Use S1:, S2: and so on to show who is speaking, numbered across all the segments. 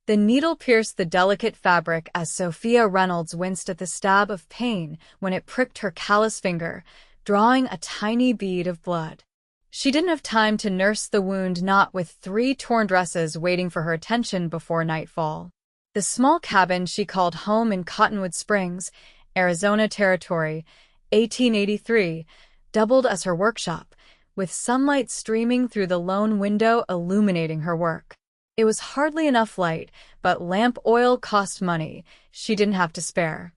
S1: The needle pierced the delicate fabric as Sophia Reynolds winced at the stab of pain when it pricked her callous finger, drawing a tiny bead of blood. She didn't have time to nurse the wound, not with 3 torn dresses waiting for her attention before nightfall. The small cabin she called home in Cottonwood Springs, Arizona Territory, 1883, doubled as her workshop, with sunlight streaming through the lone window illuminating her work. It was hardly enough light, but lamp oil cost money she didn't have to spare.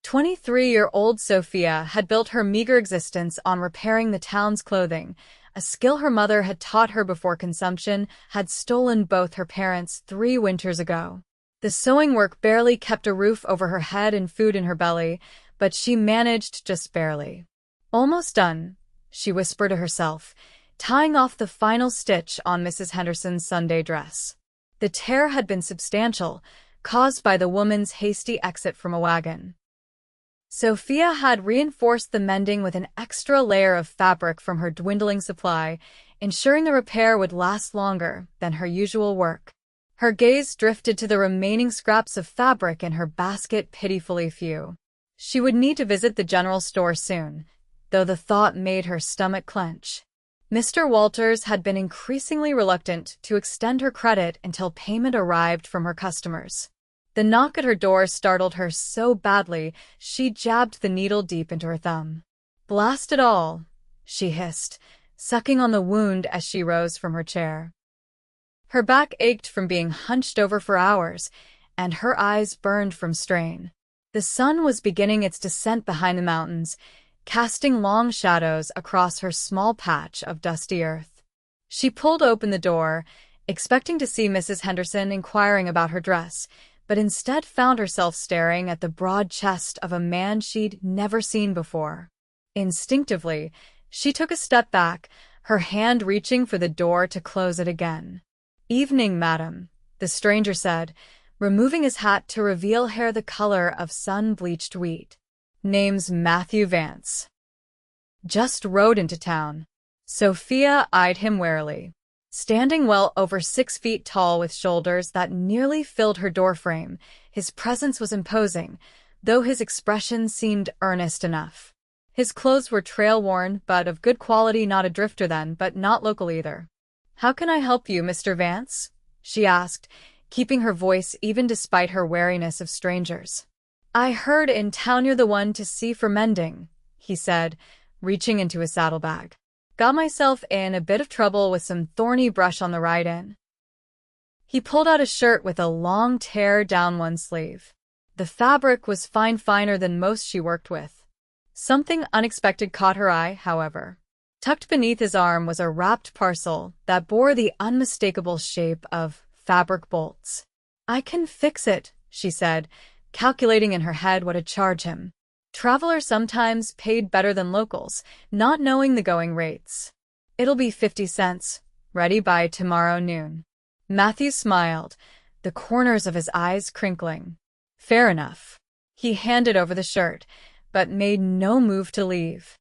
S1: 23-year-old Sophia had built her meager existence on repairing the town's clothing, a skill her mother had taught her before consumption had stolen both her parents 3 winters ago. The sewing work barely kept a roof over her head and food in her belly, but she managed just barely. "Almost done," she whispered to herself, tying off the final stitch on Mrs. Henderson's Sunday dress. The tear had been substantial, caused by the woman's hasty exit from a wagon. Sophia had reinforced the mending with an extra layer of fabric from her dwindling supply, ensuring the repair would last longer than her usual work. Her gaze drifted to the remaining scraps of fabric in her basket, pitifully few. She would need to visit the general store soon, though the thought made her stomach clench. Mr. Walters had been increasingly reluctant to extend her credit until payment arrived from her customers. The knock at her door startled her so badly she jabbed the needle deep into her thumb. "Blast it all," she hissed, sucking on the wound as she rose from her chair. Her back ached from being hunched over for hours, and her eyes burned from strain. The sun was beginning its descent behind the mountains, casting long shadows across her small patch of dusty earth. She pulled open the door, expecting to see Mrs. Henderson inquiring about her dress, but instead found herself staring at the broad chest of a man she'd never seen before. Instinctively, she took a step back, her hand reaching for the door to close it again. "Evening, madam," the stranger said, removing his hat to reveal hair the color of sun-bleached wheat. "Name's Matthew Vance. Just rode into town." Sophia eyed him warily. Standing well over 6 feet tall with shoulders that nearly filled her doorframe, his presence was imposing, though his expression seemed earnest enough. His clothes were trail-worn, but of good quality, not a drifter then, but not local either. "How can I help you, Mr. Vance?" she asked, keeping her voice even despite her wariness of strangers. "I heard in town you're the one to see for mending," he said, reaching into his saddlebag. "Got myself in a bit of trouble with some thorny brush on the ride-in." He pulled out a shirt with a long tear down one sleeve. The fabric was finer than most she worked with. Something unexpected caught her eye, however. Tucked beneath his arm was a wrapped parcel that bore the unmistakable shape of fabric bolts. "I can fix it," she said, calculating in her head what to charge him. Travelers sometimes paid better than locals, not knowing the going rates. "It'll be 50 cents, ready by tomorrow noon." Matthew smiled, the corners of his eyes crinkling. "Fair enough." He handed over the shirt, but made no move to leave.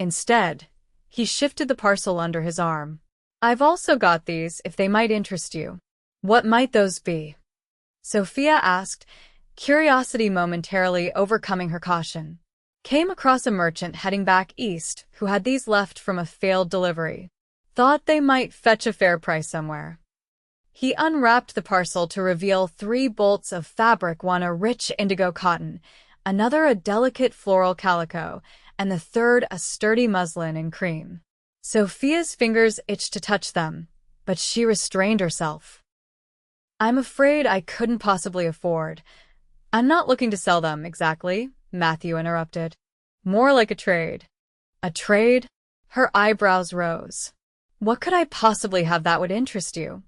S1: Instead, he shifted the parcel under his arm. "I've also got these if they might interest you." "What might those be?" Sophia asked, curiosity momentarily overcoming her caution. "Came across a merchant heading back east who had these left from a failed delivery. Thought they might fetch a fair price somewhere." He unwrapped the parcel to reveal 3 bolts of fabric, one a rich indigo cotton, another a delicate floral calico, and the third a sturdy muslin in cream. Sophia's fingers itched to touch them, but she restrained herself. "I'm afraid I couldn't possibly afford." "I'm not looking to sell them, exactly," Matthew interrupted. "More like a trade." "A trade?" Her eyebrows rose. "What could I possibly have that would interest you?"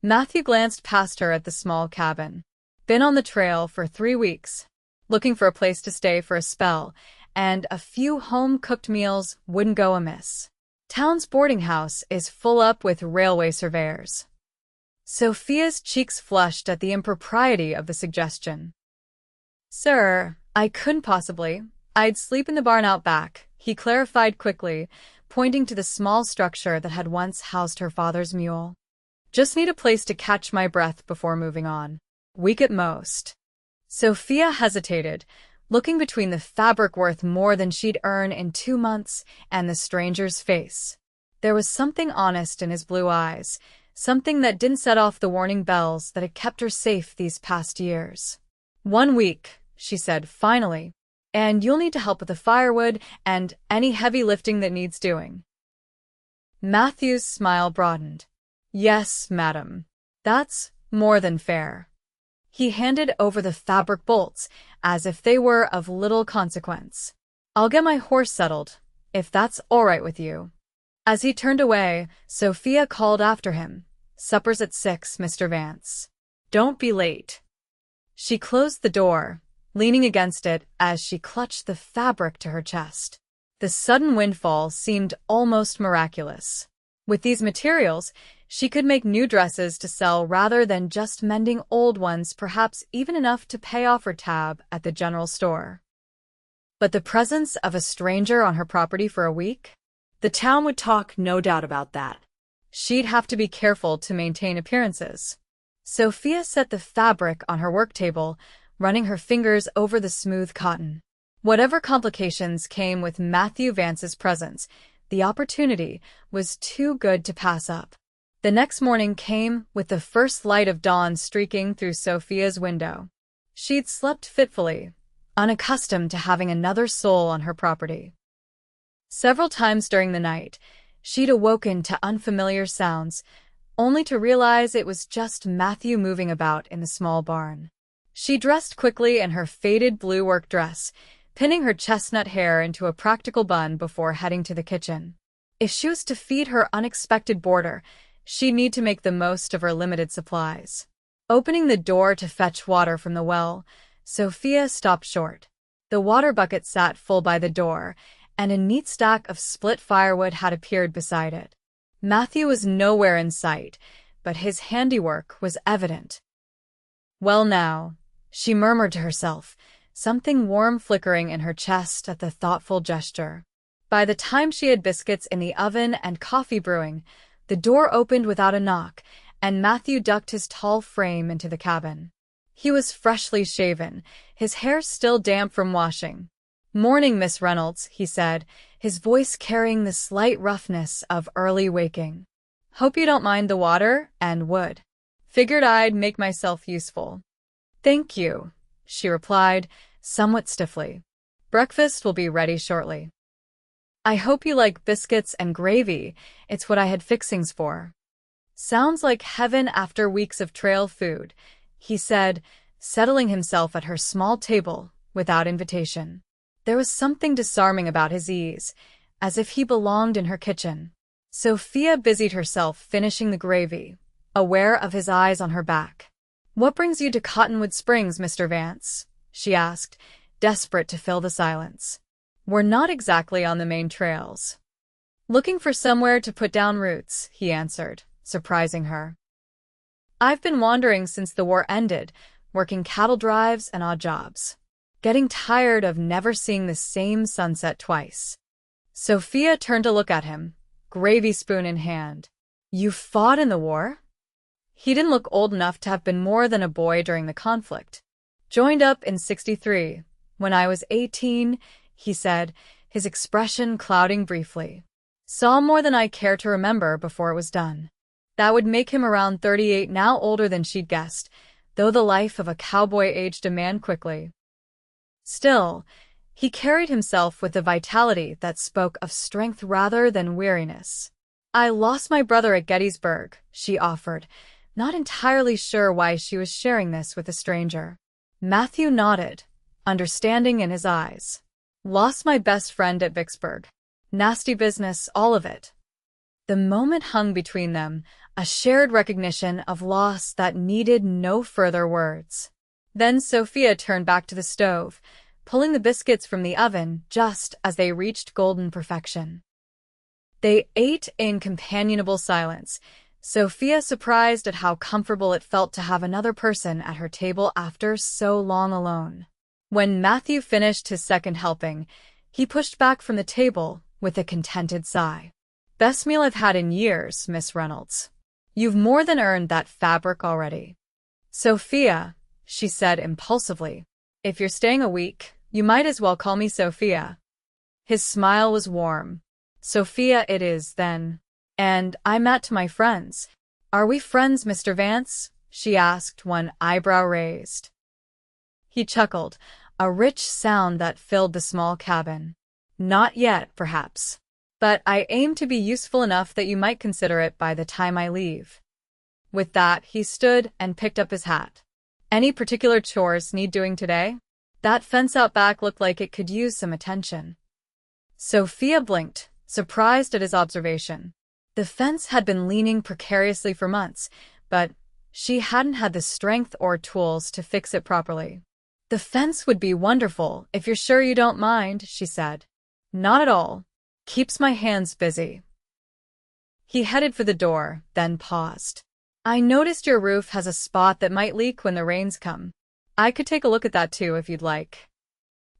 S1: Matthew glanced past her at the small cabin. "Been on the trail for 3 weeks. Looking for a place to stay for a spell, and a few home-cooked meals wouldn't go amiss. Town's boarding house is full up with railway surveyors." Sophia's cheeks flushed at the impropriety of the suggestion. "Sir, I couldn't possibly. I'd sleep in the barn out back," he clarified quickly, pointing to the small structure that had once housed her father's mule. Just need a place to catch my breath before moving on. Week at most. Sophia hesitated, looking between the fabric worth more than she'd earn in 2 months and the stranger's face. There was something honest in his blue eyes, something that didn't set off the warning bells that had kept her safe these past years. 1 week, she said finally, and you'll need to help with the firewood and any heavy lifting that needs doing. Matthew's smile broadened. Yes, madam. That's more than fair. He handed over the fabric bolts as if they were of little consequence. I'll get my horse settled, if that's all right with you. As he turned away, Sophia called after him. Supper's at 6, Mr. Vance. Don't be late. She closed the door, leaning against it as she clutched the fabric to her chest. The sudden windfall seemed almost miraculous. With these materials, she could make new dresses to sell rather than just mending old ones, perhaps even enough to pay off her tab at the general store. But the presence of a stranger on her property for a week? The town would talk, no doubt about that. She'd have to be careful to maintain appearances. Sophia set the fabric on her work table, running her fingers over the smooth cotton. Whatever complications came with Matthew Vance's presence, the opportunity was too good to pass up. The next morning came with the first light of dawn streaking through Sophia's window. She'd slept fitfully, unaccustomed to having another soul on her property. Several times during the night, she'd awoken to unfamiliar sounds, only to realize it was just Matthew moving about in the small barn. She dressed quickly in her faded blue work dress, pinning her chestnut hair into a practical bun before heading to the kitchen. If she was to feed her unexpected boarder, she'd need to make the most of her limited supplies. Opening the door to fetch water from the well, Sophia stopped short. The water bucket sat full by the door, and a neat stack of split firewood had appeared beside it. Matthew was nowhere in sight, but his handiwork was evident. Well now, she murmured to herself, something warm flickering in her chest at the thoughtful gesture. By the time she had biscuits in the oven and coffee brewing, the door opened without a knock, and Matthew ducked his tall frame into the cabin. He was freshly shaven, his hair still damp from washing. "Morning, Miss Reynolds," he said, his voice carrying the slight roughness of early waking. "Hope you don't mind the water and wood. Figured I'd make myself useful." "Thank you," she replied, somewhat stiffly. "Breakfast will be ready shortly." "I hope you like biscuits and gravy. It's what I had fixings for." "Sounds like heaven after weeks of trail food," he said, settling himself at her small table without invitation. There was something disarming about his ease, as if he belonged in her kitchen. Sophia busied herself finishing the gravy, aware of his eyes on her back. "What brings you to Cottonwood Springs, Mr. Vance?" she asked, desperate to fill the silence. "We're not exactly on the main trails." "Looking for somewhere to put down roots," he answered, surprising her. "I've been wandering since the war ended, working cattle drives and odd jobs. Getting tired of never seeing the same sunset twice." Sophia turned to look at him, gravy spoon in hand. "You fought in the war?" He didn't look old enough to have been more than a boy during the conflict. "Joined up in '63, when I was 18, he said, his expression clouding briefly. "Saw more than I care to remember before it was done." That would make him around 38, now older than she'd guessed, though the life of a cowboy aged a man quickly. Still, he carried himself with a vitality that spoke of strength rather than weariness. "I lost my brother at Gettysburg," she offered, not entirely sure why she was sharing this with a stranger. Matthew nodded, understanding in his eyes. "Lost my best friend at Vicksburg. Nasty business, all of it." The moment hung between them, a shared recognition of loss that needed no further words. Then Sophia turned back to the stove, pulling the biscuits from the oven just as they reached golden perfection. They ate in companionable silence, Sophia surprised at how comfortable it felt to have another person at her table after so long alone. When Matthew finished his second helping, he pushed back from the table with a contented sigh. "Best meal I've had in years, Miss Reynolds." You've more than earned that fabric already. Sophia, she said impulsively. If you're staying a week, you might as well call me Sophia. His smile was warm. Sophia it is, then. And I'm Matt to my friends. Are we friends, Mr. Vance? She asked, one eyebrow raised. He chuckled, a rich sound that filled the small cabin. Not yet, perhaps. But I aim to be useful enough that you might consider it by the time I leave. With that, he stood and picked up his hat. Any particular chores need doing today? That fence out back looked like it could use some attention. Sophia blinked, surprised at his observation. The fence had been leaning precariously for months, but she hadn't had the strength or tools to fix it properly. The fence would be wonderful, if you're sure you don't mind, she said. Not at all. Keeps my hands busy. He headed for the door, then paused. I noticed your roof has a spot that might leak when the rains come. I could take a look at that too if you'd like.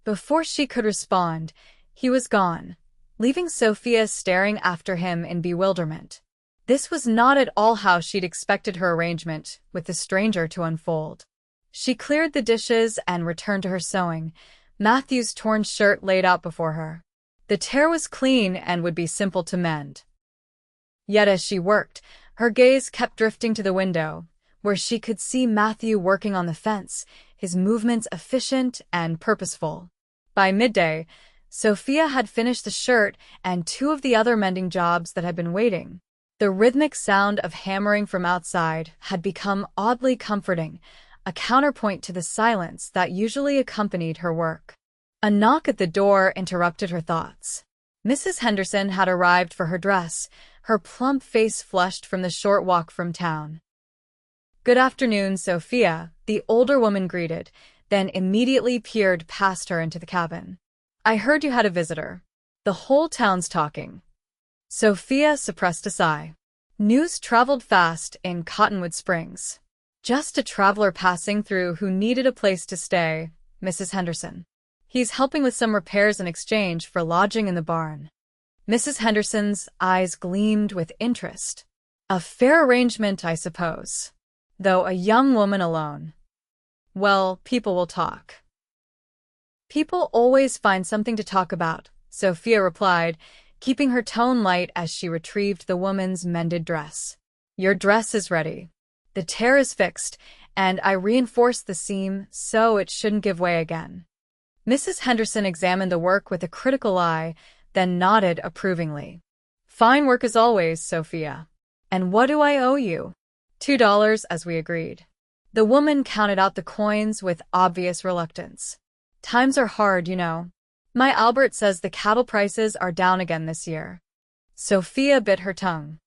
S1: Before she could respond, he was gone, leaving Sophia staring after him in bewilderment. This was not at all how she'd expected her arrangement with the stranger to unfold. She cleared the dishes and returned to her sewing, Matthew's torn shirt laid out before her. The tear was clean and would be simple to mend. Yet as she worked, her gaze kept drifting to the window, where she could see Matthew working on the fence, his movements efficient and purposeful. By midday, Sophia had finished the shirt and two of the other mending jobs that had been waiting. The rhythmic sound of hammering from outside had become oddly comforting, a counterpoint to the silence that usually accompanied her work. A knock at the door interrupted her thoughts. Mrs. Henderson had arrived for her dress, her plump face flushed from the short walk from town. Good afternoon, Sophia, the older woman greeted, then immediately peered past her into the cabin. I heard you had a visitor. The whole town's talking. Sophia suppressed a sigh. News traveled fast in Cottonwood Springs. Just a traveler passing through who needed a place to stay, Mrs. Henderson. He's helping with some repairs in exchange for lodging in the barn. Mrs. Henderson's eyes gleamed with interest. A fair arrangement, I suppose. Though a young woman alone. Well, people will talk. People always find something to talk about, Sophia replied, keeping her tone light as she retrieved the woman's mended dress. Your dress is ready. The tear is fixed, and I reinforced the seam so it shouldn't give way again. Mrs. Henderson examined the work with a critical eye, then nodded approvingly. Fine work as always, Sophia. And what do I owe you? $2, as we agreed. The woman counted out the coins with obvious reluctance. Times are hard, you know. My Albert says the cattle prices are down again this year. Sophia bit her tongue.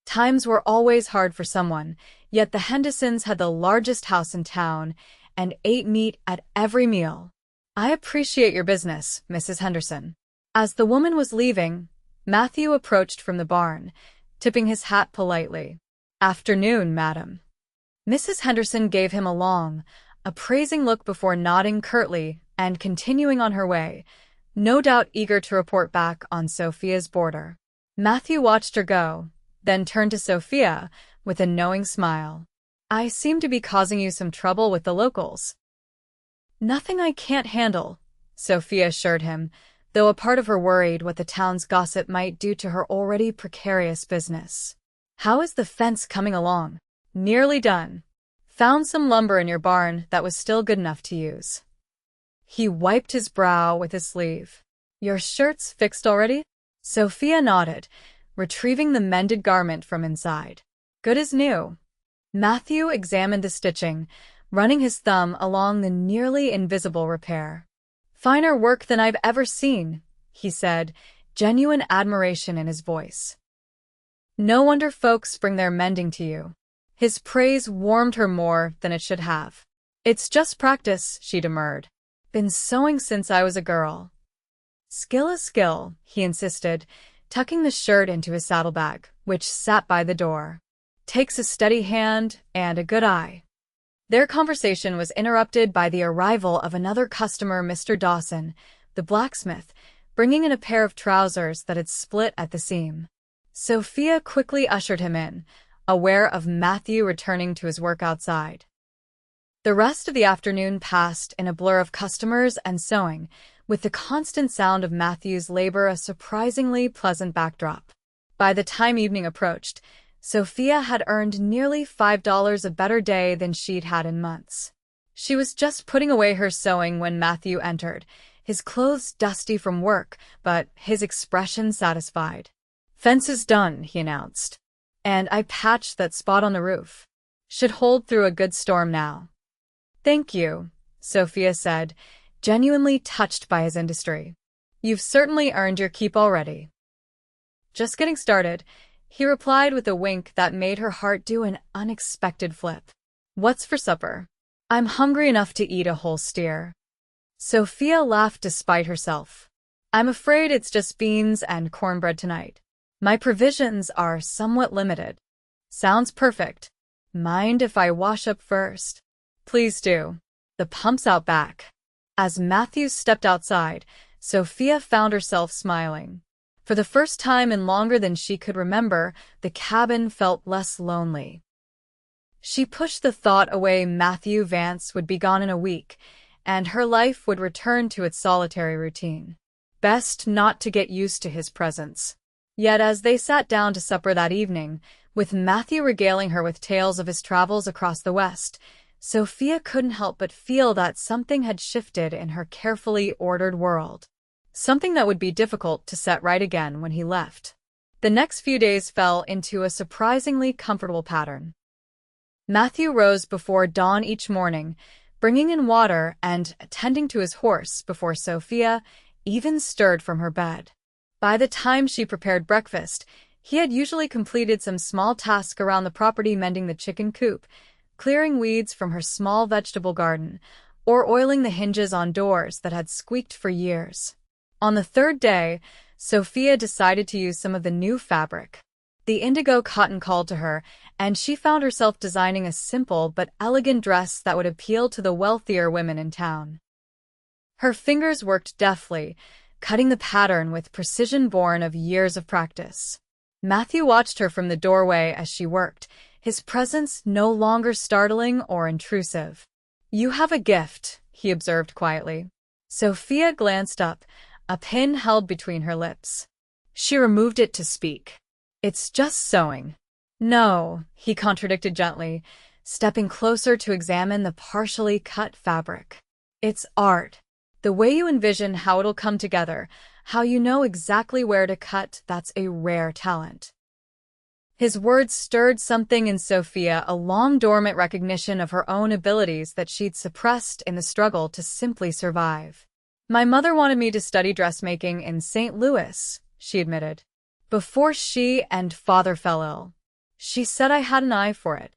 S1: Times were always hard for someone, yet the Hendersons had the largest house in town and ate meat at every meal. I appreciate your business, Mrs. Henderson. As the woman was leaving, Matthew approached from the barn, tipping his hat politely. Afternoon, madam. Mrs. Henderson gave him a long, appraising look before nodding curtly and continuing on her way, no doubt eager to report back on Sophia's boarder. Matthew watched her go, then turned to Sophia with a knowing smile. I seem to be causing you some trouble with the locals. Nothing I can't handle, Sophia assured him, though a part of her worried what the town's gossip might do to her already precarious business. How is the fence coming along? Nearly done. Found some lumber in your barn that was still good enough to use. He wiped his brow with his sleeve. Your shirt's fixed already? Sophia nodded, retrieving the mended garment from inside. Good as new. Matthew examined the stitching, running his thumb along the nearly invisible repair. Finer work than I've ever seen, he said, genuine admiration in his voice. No wonder folks bring their mending to you. His praise warmed her more than it should have. It's just practice, she demurred. Been sewing since I was a girl. Skill is skill, he insisted, tucking the shirt into his saddlebag, which sat by the door. Takes a steady hand and a good eye. Their conversation was interrupted by the arrival of another customer, Mr. Dawson, the blacksmith, bringing in a pair of trousers that had split at the seam. Sophia quickly ushered him in, aware of Matthew returning to his work outside. The rest of the afternoon passed in a blur of customers and sewing, with the constant sound of Matthew's labor a surprisingly pleasant backdrop. By the time evening approached, Sophia had earned nearly $5 a better day than she'd had in months. She was just putting away her sewing when Matthew entered, his clothes dusty from work, but his expression satisfied. "Fence is done," he announced. "And I patched that spot on the roof. Should hold through a good storm now." "Thank you," Sophia said, genuinely touched by his industry. "You've certainly earned your keep already." "Just getting started," he replied with a wink that made her heart do an unexpected flip. "What's for supper?" "I'm hungry enough to eat a whole steer." Sophia laughed despite herself. "I'm afraid it's just beans and cornbread tonight. My provisions are somewhat limited." "Sounds perfect. Mind if I wash up first?" "Please do. The pump's out back." As Matthew stepped outside, Sophia found herself smiling. For the first time in longer than she could remember, the cabin felt less lonely. She pushed the thought away Matthew Vance would be gone in a week, and her life would return to its solitary routine. Best not to get used to his presence. Yet as they sat down to supper that evening, with Matthew regaling her with tales of his travels across the West, Sophia couldn't help but feel that something had shifted in her carefully ordered world. Something that would be difficult to set right again when he left. The next few days fell into a surprisingly comfortable pattern. Matthew rose before dawn each morning, bringing in water and attending to his horse before Sophia even stirred from her bed. By the time she prepared breakfast, he had usually completed some small task around the property, mending the chicken coop, clearing weeds from her small vegetable garden, or oiling the hinges on doors that had squeaked for years. On the third day, Sophia decided to use some of the new fabric. The indigo cotton called to her, and she found herself designing a simple but elegant dress that would appeal to the wealthier women in town. Her fingers worked deftly, cutting the pattern with precision born of years of practice. Matthew watched her from the doorway as she worked, his presence no longer startling or intrusive. "You have a gift," he observed quietly. Sophia glanced up, a pin held between her lips. She removed it to speak. "It's just sewing." "No," he contradicted gently, stepping closer to examine the partially cut fabric. "It's art. The way you envision how it'll come together, how you know exactly where to cut, that's a rare talent." His words stirred something in Sophia, a long-dormant recognition of her own abilities that she'd suppressed in the struggle to simply survive. "My mother wanted me to study dressmaking in St. Louis," she admitted, "before she and father fell ill. She said I had an eye for it."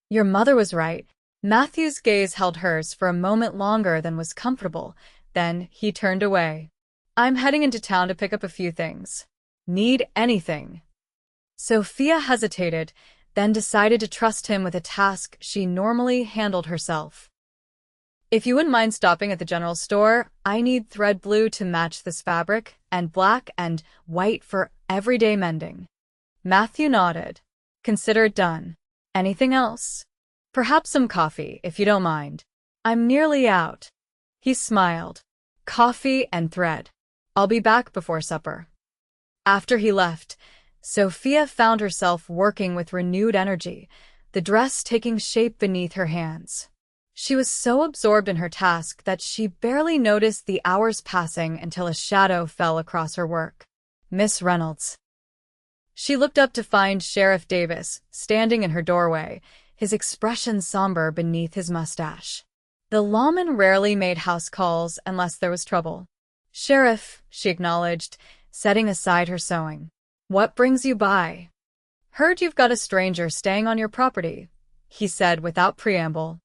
S1: "Your mother was right." Matthew's gaze held hers for a moment longer than was comfortable, then he turned away. "I'm heading into town to pick up a few things." "Need anything?" Sophia hesitated, then decided to trust him with a task she normally handled herself. "If you wouldn't mind stopping at the general store, I need thread blue to match this fabric, and black and white for everyday mending." Matthew nodded. "Consider it done." "Anything else?" "Perhaps some coffee, if you don't mind." "I'm nearly out." He smiled. "Coffee and thread. I'll be back before supper." After he left, Sophia found herself working with renewed energy, the dress taking shape beneath her hands. She was so absorbed in her task that she barely noticed the hours passing until a shadow fell across her work. "Miss Reynolds." She looked up to find Sheriff Davis standing in her doorway, his expression somber beneath his mustache. The lawman rarely made house calls unless there was trouble. "Sheriff," she acknowledged, setting aside her sewing. "What brings you by?" "Heard you've got a stranger staying on your property," he said without preamble.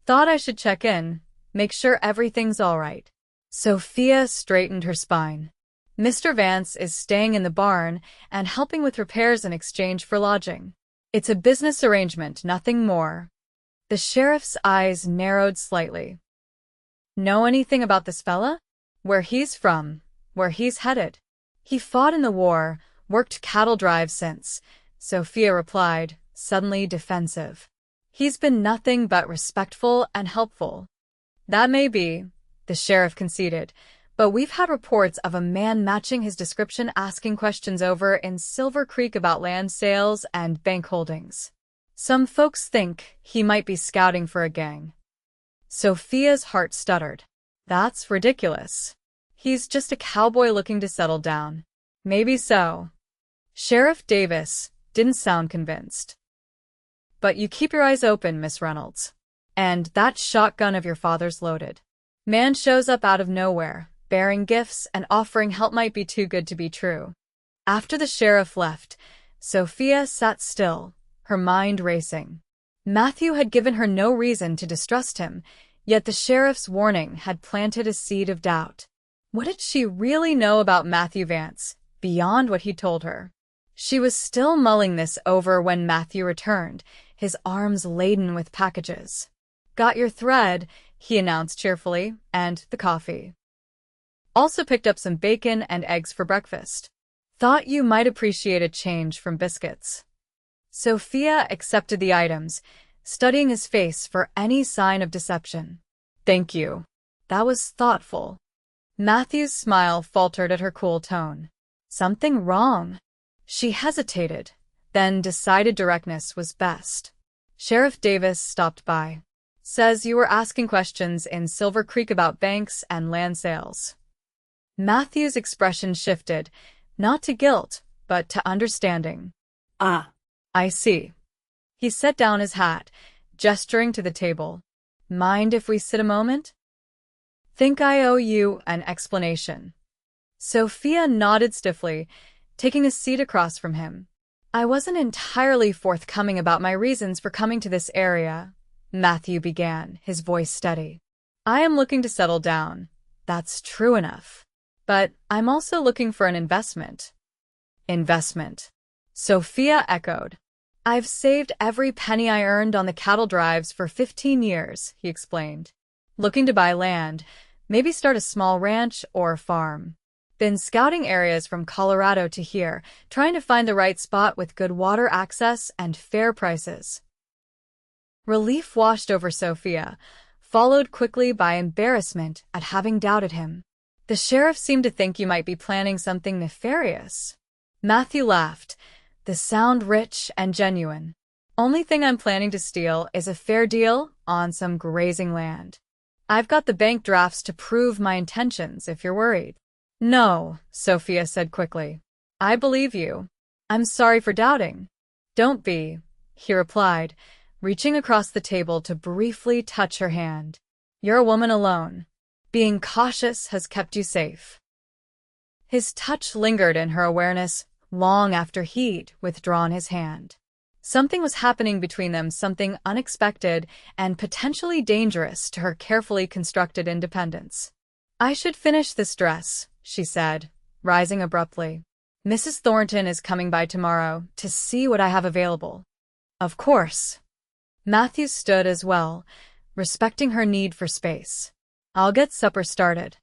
S1: "Thought I should check in, make sure everything's all right." Sophia straightened her spine. "Mr. Vance is staying in the barn and helping with repairs in exchange for lodging. It's a business arrangement, nothing more." The sheriff's eyes narrowed slightly. "Know anything about this fella? Where he's from? Where he's headed?" "He fought in the war, worked cattle drives since," Sophia replied, suddenly defensive. He's been nothing but respectful and helpful. That may be, the sheriff conceded, but we've had reports of a man matching his description asking questions over in Silver Creek about land sales and bank holdings. Some folks think he might be scouting for a gang. Sophia's heart stuttered. That's ridiculous. He's just a cowboy looking to settle down. Maybe so. Sheriff Davis didn't sound convinced. But you keep your eyes open, Miss Reynolds. And that shotgun of your father's loaded. Man shows up out of nowhere, bearing gifts and offering help might be too good to be true. After the sheriff left, Sophia sat still, her mind racing. Matthew had given her no reason to distrust him, yet the sheriff's warning had planted a seed of doubt. What did she really know about Matthew Vance, beyond what he told her? She was still mulling this over when Matthew returned, his arms laden with packages. Got your thread, he announced cheerfully, and the coffee. Also picked up some bacon and eggs for breakfast. Thought you might appreciate a change from biscuits. Sophia accepted the items, studying his face for any sign of deception. Thank you. That was thoughtful. Matthew's smile faltered at her cool tone. Something wrong? She hesitated, then decided directness was best. Sheriff Davis stopped by. Says you were asking questions in Silver Creek about banks and land sales. Matthew's expression shifted, not to guilt, but to understanding. Ah, I see. He set down his hat, gesturing to the table. Mind if we sit a moment? Think I owe you an explanation. Sophia nodded stiffly, taking a seat across from him. I wasn't entirely forthcoming about my reasons for coming to this area, Matthew began, his voice steady. I am looking to settle down. That's true enough. But I'm also looking for an investment. Investment. Sophia echoed. I've saved every penny I earned on the cattle drives for 15 years, he explained. Looking to buy land, maybe start a small ranch or farm. Been scouting areas from Colorado to here, trying to find the right spot with good water access and fair prices. Relief washed over Sophia, followed quickly by embarrassment at having doubted him. The sheriff seemed to think you might be planning something nefarious. Matthew laughed, the sound rich and genuine. Only thing I'm planning to steal is a fair deal on some grazing land. I've got the bank drafts to prove my intentions if you're worried. No, Sophia said quickly. I believe you. I'm sorry for doubting. Don't be, he replied, reaching across the table to briefly touch her hand. You're a woman alone. Being cautious has kept you safe. His touch lingered in her awareness long after he'd withdrawn his hand. Something was happening between them, something unexpected and potentially dangerous to her carefully constructed independence. I should finish this dress, she said, rising abruptly. Mrs. Thornton is coming by tomorrow to see what I have available. Of course. Matthew stood as well, respecting her need for space. I'll get supper started.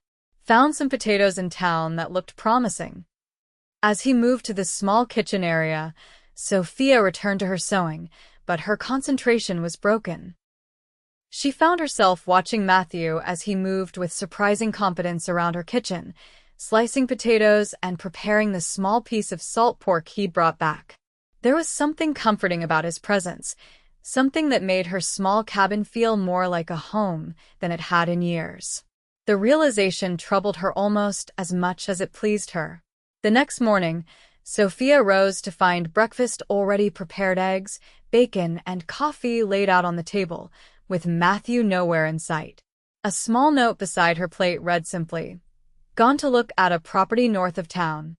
S1: Found some potatoes in town that looked promising. As he moved to the small kitchen area, Sophia returned to her sewing, but her concentration was broken. She found herself watching Matthew as he moved with surprising competence around her kitchen, slicing potatoes and preparing the small piece of salt pork he'd brought back. There was something comforting about his presence, something that made her small cabin feel more like a home than it had in years. The realization troubled her almost as much as it pleased her. The next morning, Sophia rose to find breakfast already prepared, eggs, bacon, and coffee laid out on the table, with Matthew nowhere in sight. A small note beside her plate read simply, "Gone to look at a property north of town.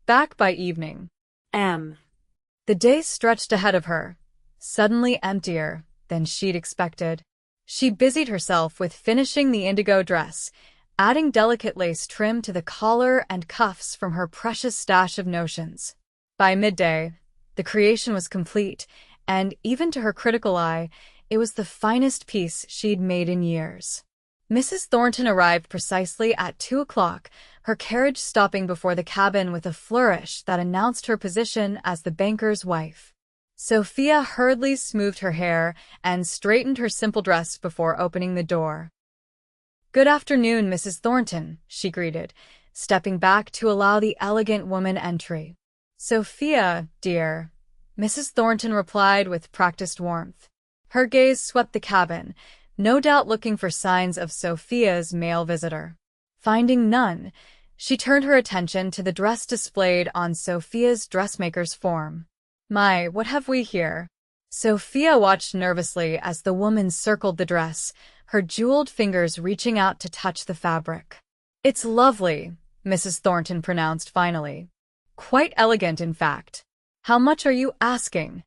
S1: Back by evening. M." The day stretched ahead of her, suddenly emptier than she'd expected. She busied herself with finishing the indigo dress, adding delicate lace trim to the collar and cuffs from her precious stash of notions. By midday, the creation was complete, and even to her critical eye, it was the finest piece she'd made in years. Mrs. Thornton arrived precisely at 2 o'clock, her carriage stopping before the cabin with a flourish that announced her position as the banker's wife. Sophia hurriedly smoothed her hair and straightened her simple dress before opening the door. "Good afternoon, Mrs. Thornton," she greeted, stepping back to allow the elegant woman entry. "Sophia, dear," Mrs. Thornton replied with practiced warmth. Her gaze swept the cabin, no doubt looking for signs of Sophia's male visitor. Finding none, she turned her attention to the dress displayed on Sophia's dressmaker's form. "My, what have we here?" Sophia watched nervously as the woman circled the dress, her jeweled fingers reaching out to touch the fabric. "It's lovely," Mrs. Thornton pronounced finally. "Quite elegant, in fact. How much are you asking?"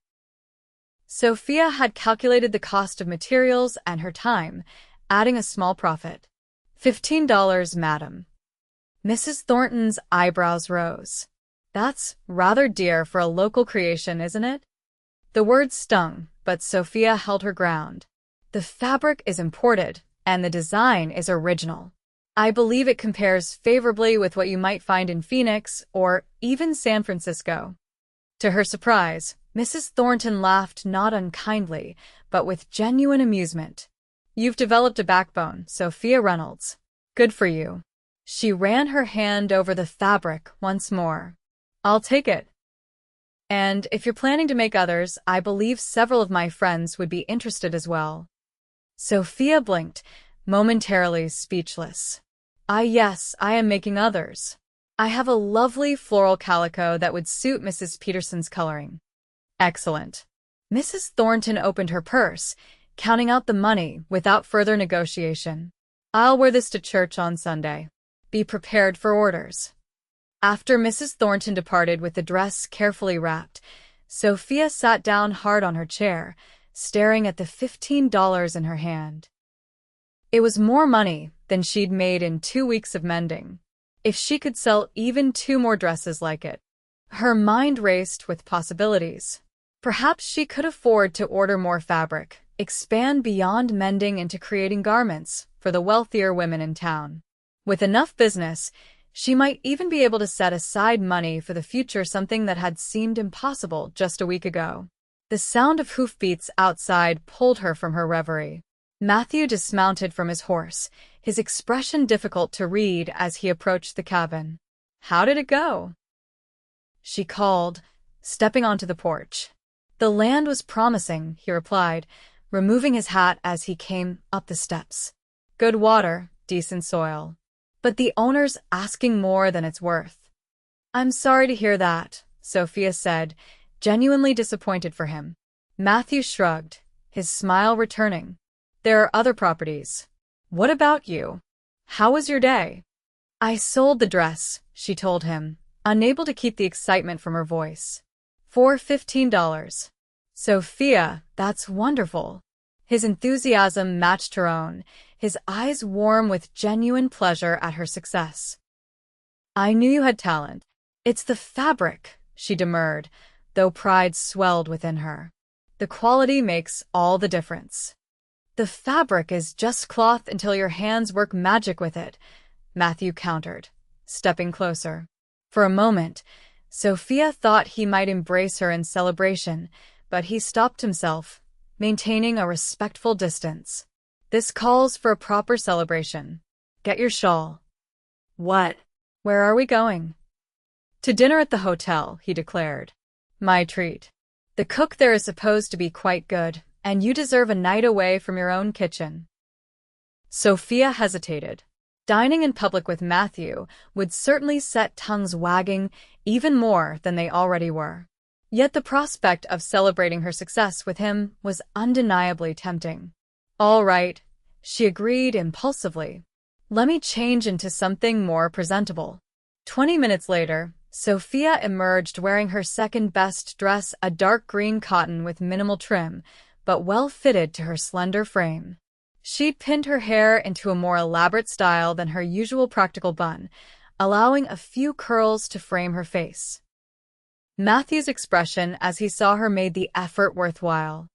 S1: Sophia had calculated the cost of materials and her time, adding a small profit. $15, madam." Mrs. Thornton's eyebrows rose. "That's rather dear for a local creation, isn't it?" The words stung, but Sophia held her ground. "The fabric is imported, and the design is original. I believe it compares favorably with what you might find in Phoenix or even San Francisco." To her surprise, Mrs. Thornton laughed not unkindly, but with genuine amusement. "You've developed a backbone, Sophia Reynolds. Good for you." She ran her hand over the fabric once more. "I'll take it. And if you're planning to make others, I believe several of my friends would be interested as well." Sophia blinked, momentarily speechless. Yes, I am making others. I have a lovely floral calico that would suit Mrs. Peterson's coloring." "Excellent." Mrs. Thornton opened her purse, counting out the money without further negotiation. "I'll wear this to church on Sunday. Be prepared for orders." After Mrs. Thornton departed with the dress carefully wrapped, Sophia sat down hard on her chair, staring at the $15 in her hand. It was more money than she'd made in 2 weeks of mending. If she could sell even 2 more dresses like it. Her mind raced with possibilities. Perhaps she could afford to order more fabric, expand beyond mending into creating garments for the wealthier women in town. With enough business, she might even be able to set aside money for the future, something that had seemed impossible just a week ago. The sound of hoofbeats outside pulled her from her reverie. Matthew dismounted from his horse, his expression difficult to read as he approached the cabin. "How did it go?" she called, stepping onto the porch. "The land was promising," he replied, removing his hat as he came up the steps. "Good water, decent soil. But the owner's asking more than it's worth." "I'm sorry to hear that," Sophia said, genuinely disappointed for him. Matthew shrugged, his smile returning. "There are other properties. What about you? How was your day?" "I sold the dress," she told him, unable to keep the excitement from her voice. "For $15. "Sophia, that's wonderful." His enthusiasm matched her own, his eyes warm with genuine pleasure at her success. "I knew you had talent." "It's the fabric," she demurred, though pride swelled within her. "The quality makes all the difference." "The fabric is just cloth until your hands work magic with it," Matthew countered, stepping closer. For a moment, Sophia thought he might embrace her in celebration, but he stopped himself, maintaining a respectful distance. "This calls for a proper celebration. Get your shawl." "What? Where are we going?" "To dinner at the hotel," he declared. "My treat. The cook there is supposed to be quite good, and you deserve a night away from your own kitchen." Sophia hesitated. Dining in public with Matthew would certainly set tongues wagging even more than they already were. Yet the prospect of celebrating her success with him was undeniably tempting. "All right," she agreed impulsively. "Let me change into something more presentable." 20 minutes later, Sophia emerged wearing her second-best dress, a dark green cotton with minimal trim, but well fitted to her slender frame. She'd pinned her hair into a more elaborate style than her usual practical bun, allowing a few curls to frame her face. Matthew's expression as he saw her made the effort worthwhile.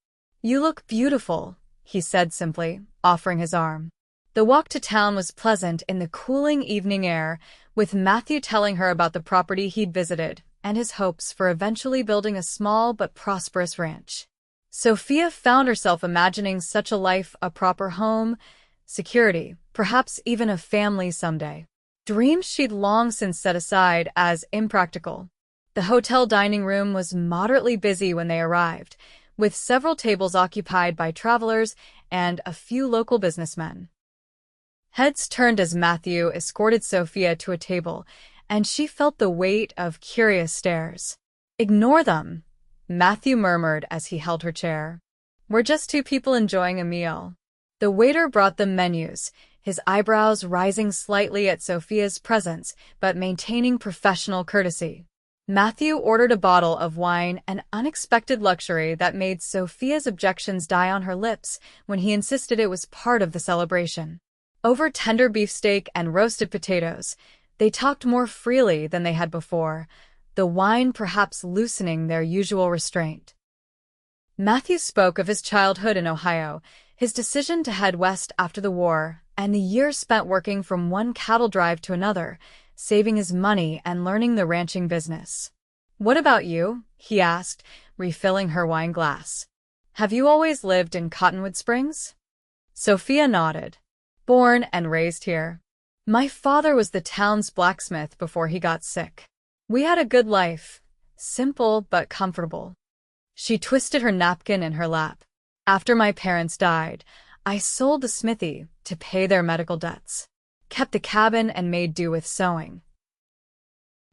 S1: "You look beautiful," he said simply, offering his arm. The walk to town was pleasant in the cooling evening air, with Matthew telling her about the property he'd visited and his hopes for eventually building a small but prosperous ranch. Sophia found herself imagining such a life, a proper home, security, perhaps even a family someday. Dreams she'd long since set aside as impractical. The hotel dining room was moderately busy when they arrived, with several tables occupied by travelers and a few local businessmen. Heads turned as Matthew escorted Sophia to a table, and she felt the weight of curious stares. "Ignore them," Matthew murmured as he held her chair. "We're just two people enjoying a meal." The waiter brought them menus, his eyebrows rising slightly at Sophia's presence, but maintaining professional courtesy. Matthew ordered a bottle of wine, an unexpected luxury that made Sophia's objections die on her lips when he insisted it was part of the celebration. Over tender beefsteak and roasted potatoes, they talked more freely than they had before, the wine perhaps loosening their usual restraint. Matthew spoke of his childhood in Ohio, his decision to head west after the war, and the years spent working from one cattle drive to another, saving his money and learning the ranching business. "What about you?" he asked, refilling her wine glass. "Have you always lived in Cottonwood Springs?" Sophia nodded. "Born and raised here. My father was the town's blacksmith before he got sick. We had a good life, simple but comfortable." She twisted her napkin in her lap. "After my parents died, I sold the smithy to pay their medical debts, kept the cabin and made do with sewing."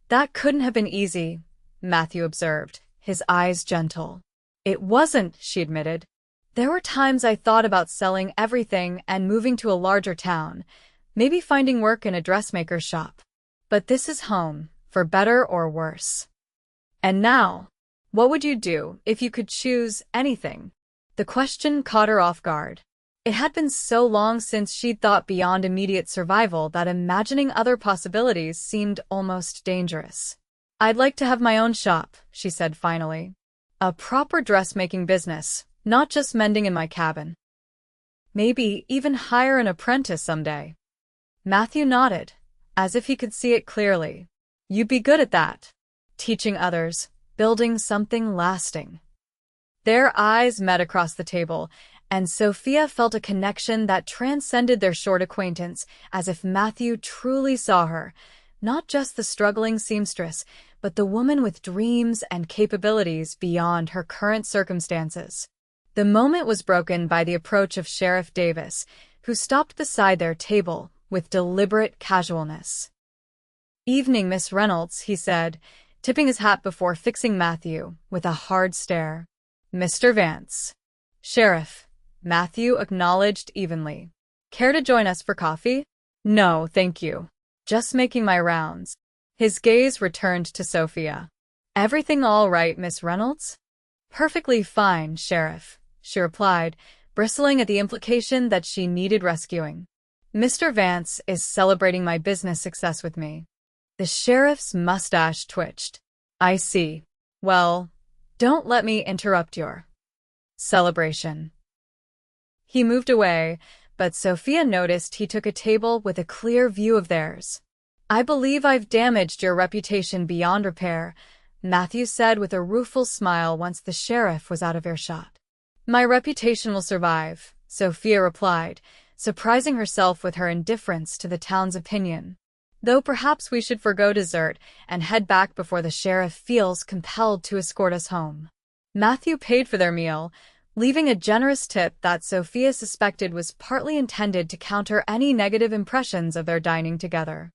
S1: "That couldn't have been easy," Matthew observed, his eyes gentle. "It wasn't," she admitted. "There were times I thought about selling everything and moving to a larger town, maybe finding work in a dressmaker's shop. But this is home, for better or worse." "And now, what would you do if you could choose anything?" The question caught her off guard. It had been so long since she'd thought beyond immediate survival that imagining other possibilities seemed almost dangerous. "I'd like to have my own shop," she said finally. "A proper dressmaking business, not just mending in my cabin. Maybe even hire an apprentice someday." Matthew nodded, as if he could see it clearly. "You'd be good at that. Teaching others, building something lasting." Their eyes met across the table, and Sophia felt a connection that transcended their short acquaintance, as if Matthew truly saw her, not just the struggling seamstress, but the woman with dreams and capabilities beyond her current circumstances. The moment was broken by the approach of Sheriff Davis, who stopped beside their table with deliberate casualness. "Evening, Miss Reynolds," he said, tipping his hat before fixing Matthew with a hard stare. "Mr. Vance." "Sheriff," Matthew acknowledged evenly. "Care to join us for coffee?" "No, thank you. Just making my rounds." His gaze returned to Sophia. "Everything all right, Miss Reynolds?" "Perfectly fine, Sheriff," she replied, bristling at the implication that she needed rescuing. "Mr. Vance is celebrating my business success with me." The sheriff's mustache twitched. "I see. Well, don't let me interrupt your celebration." He moved away, but Sophia noticed he took a table with a clear view of theirs. "I believe I've damaged your reputation beyond repair," Matthew said with a rueful smile once the sheriff was out of earshot. "My reputation will survive," Sophia replied, surprising herself with her indifference to the town's opinion. "Though perhaps we should forgo dessert and head back before the sheriff feels compelled to escort us home." Matthew paid for their meal, leaving a generous tip that Sophia suspected was partly intended to counter any negative impressions of their dining together.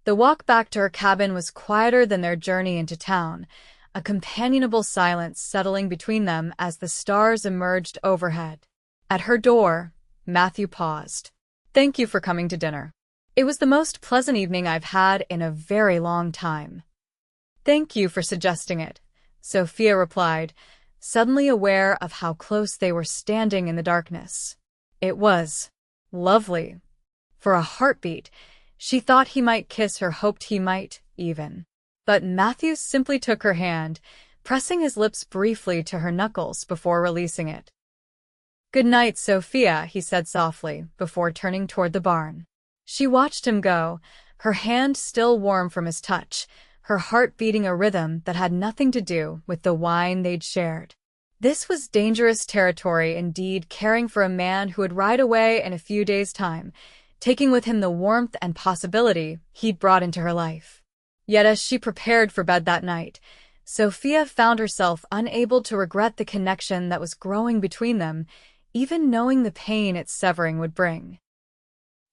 S1: The walk back to her cabin was quieter than their journey into town, a companionable silence settling between them as the stars emerged overhead. At her door, Matthew paused. "Thank you for coming to dinner. It was the most pleasant evening I've had in a very long time." "Thank you for suggesting it," Sophia replied, suddenly aware of how close they were standing in the darkness. It was lovely. For a heartbeat, she thought he might kiss her, hoped he might, even. But Matthew simply took her hand, pressing his lips briefly to her knuckles before releasing it. "Good night, Sophia," he said softly, before turning toward the barn. She watched him go, her hand still warm from his touch, her heart beating a rhythm that had nothing to do with the wine they'd shared. This was dangerous territory indeed, caring for a man who would ride away in a few days' time, taking with him the warmth and possibility he'd brought into her life. Yet as she prepared for bed that night, Sophia found herself unable to regret the connection that was growing between them, even knowing the pain its severing would bring.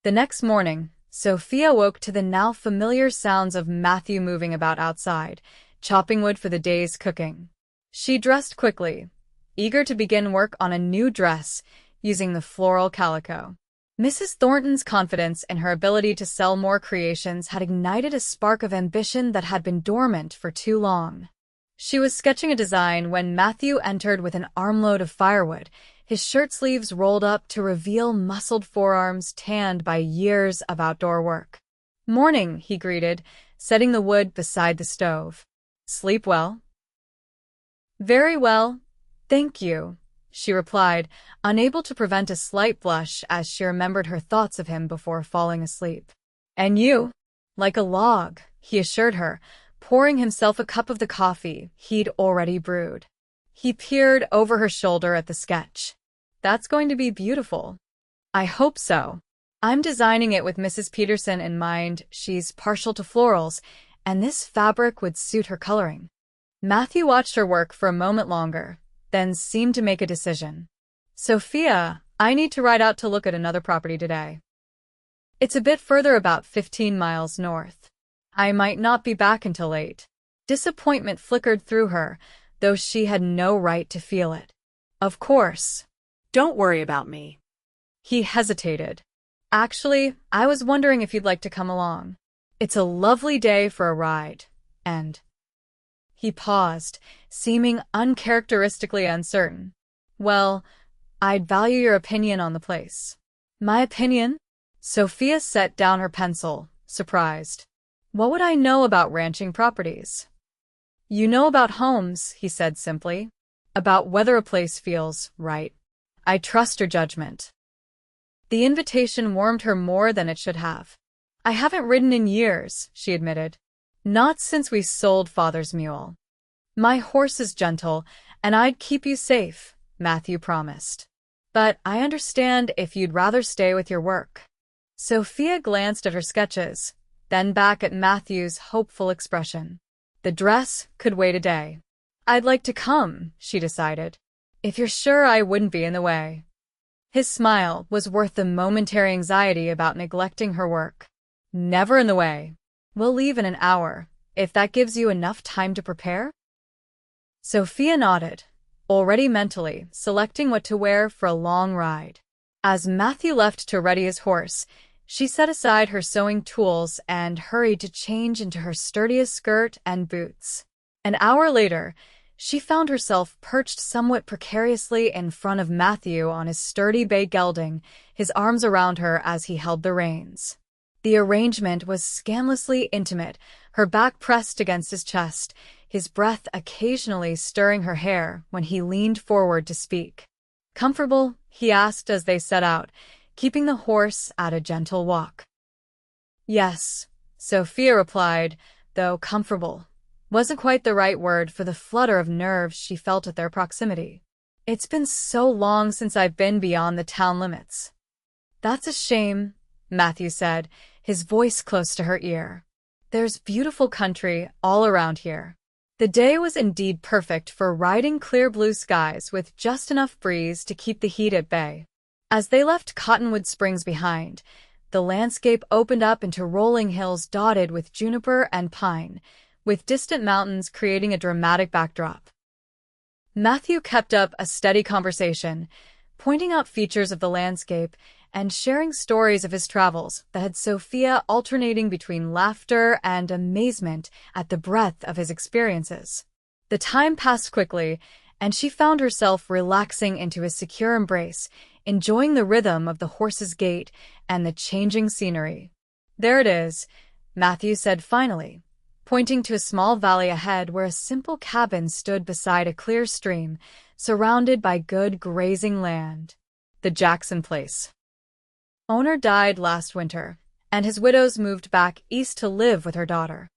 S1: The next morning, Sophia woke to the now familiar sounds of Matthew moving about outside, chopping wood for the day's cooking. She dressed quickly, eager to begin work on a new dress using the floral calico. Mrs. Thornton's confidence in her ability to sell more creations had ignited a spark of ambition that had been dormant for too long. She was sketching a design when Matthew entered with an armload of firewood, his shirt sleeves rolled up to reveal muscled forearms tanned by years of outdoor work. "Morning," he greeted, setting the wood beside the stove. "Sleep well?" "Very well, thank you," she replied, unable to prevent a slight blush as she remembered her thoughts of him before falling asleep. "And you?" "Like a log," he assured her, pouring himself a cup of the coffee he'd already brewed. He peered over her shoulder at the sketch. "That's going to be beautiful." "I hope so. I'm designing it with Mrs. Peterson in mind. She's partial to florals, and this fabric would suit her coloring." Matthew watched her work for a moment longer, then seemed to make a decision. "Sophia, I need to ride out to look at another property today. It's a bit further, about 15 miles north. I might not be back until late." Disappointment flickered through her, though she had no right to feel it. "Of course.
S2: Don't worry about me."
S1: He hesitated. "Actually, I was wondering if you'd like to come along. It's a lovely day for a ride, and—" He paused, seeming uncharacteristically uncertain. "Well, I'd value your opinion on the place." "My opinion?" Sophia set down her pencil, surprised. "What would I know about ranching properties?" "You know about homes," he said simply. "About whether a place feels right. I trust your judgment." The invitation warmed her more than it should have. "I haven't ridden in years," she admitted. "Not since we sold Father's mule." "My horse is gentle, and I'd keep you safe," Matthew promised. "But I understand if you'd rather stay with your work." Sophia glanced at her sketches, then back at Matthew's hopeful expression. The dress could wait a day. "I'd like to come," she decided, "if you're sure I wouldn't be in the way." His smile was worth the momentary anxiety about neglecting her work. "Never in the way. We'll leave in an hour, if that gives you enough time to prepare?" Sophia nodded, already mentally selecting what to wear for a long ride. As Matthew left to ready his horse, she set aside her sewing tools and hurried to change into her sturdiest skirt and boots. An hour later, she found herself perched somewhat precariously in front of Matthew on his sturdy bay gelding, his arms around her as he held the reins. The arrangement was scandalously intimate, her back pressed against his chest, his breath occasionally stirring her hair when he leaned forward to speak. "Comfortable?" he asked as they set out, keeping the horse at a gentle walk. "Yes," Sophia replied, though comfortable wasn't quite the right word for the flutter of nerves she felt at their proximity. "It's been so long since I've been beyond the town limits." "That's a shame," Matthew said, his voice close to her ear. "There's beautiful country all around here." The day was indeed perfect for riding clear blue skies with just enough breeze to keep the heat at bay. As they left Cottonwood Springs behind, the landscape opened up into rolling hills dotted with juniper and pine, with distant mountains creating a dramatic backdrop. Matthew kept up a steady conversation, pointing out features of the landscape and sharing stories of his travels that had Sophia alternating between laughter and amazement at the breadth of his experiences. The time passed quickly, and she found herself relaxing into his secure embrace, enjoying the rhythm of the horse's gait and the changing scenery. "There it is," Matthew said finally, pointing to a small valley ahead where a simple cabin stood beside a clear stream, surrounded by good grazing land. "The Jackson place. Owner died last winter, and his widows moved back east to live with her daughter."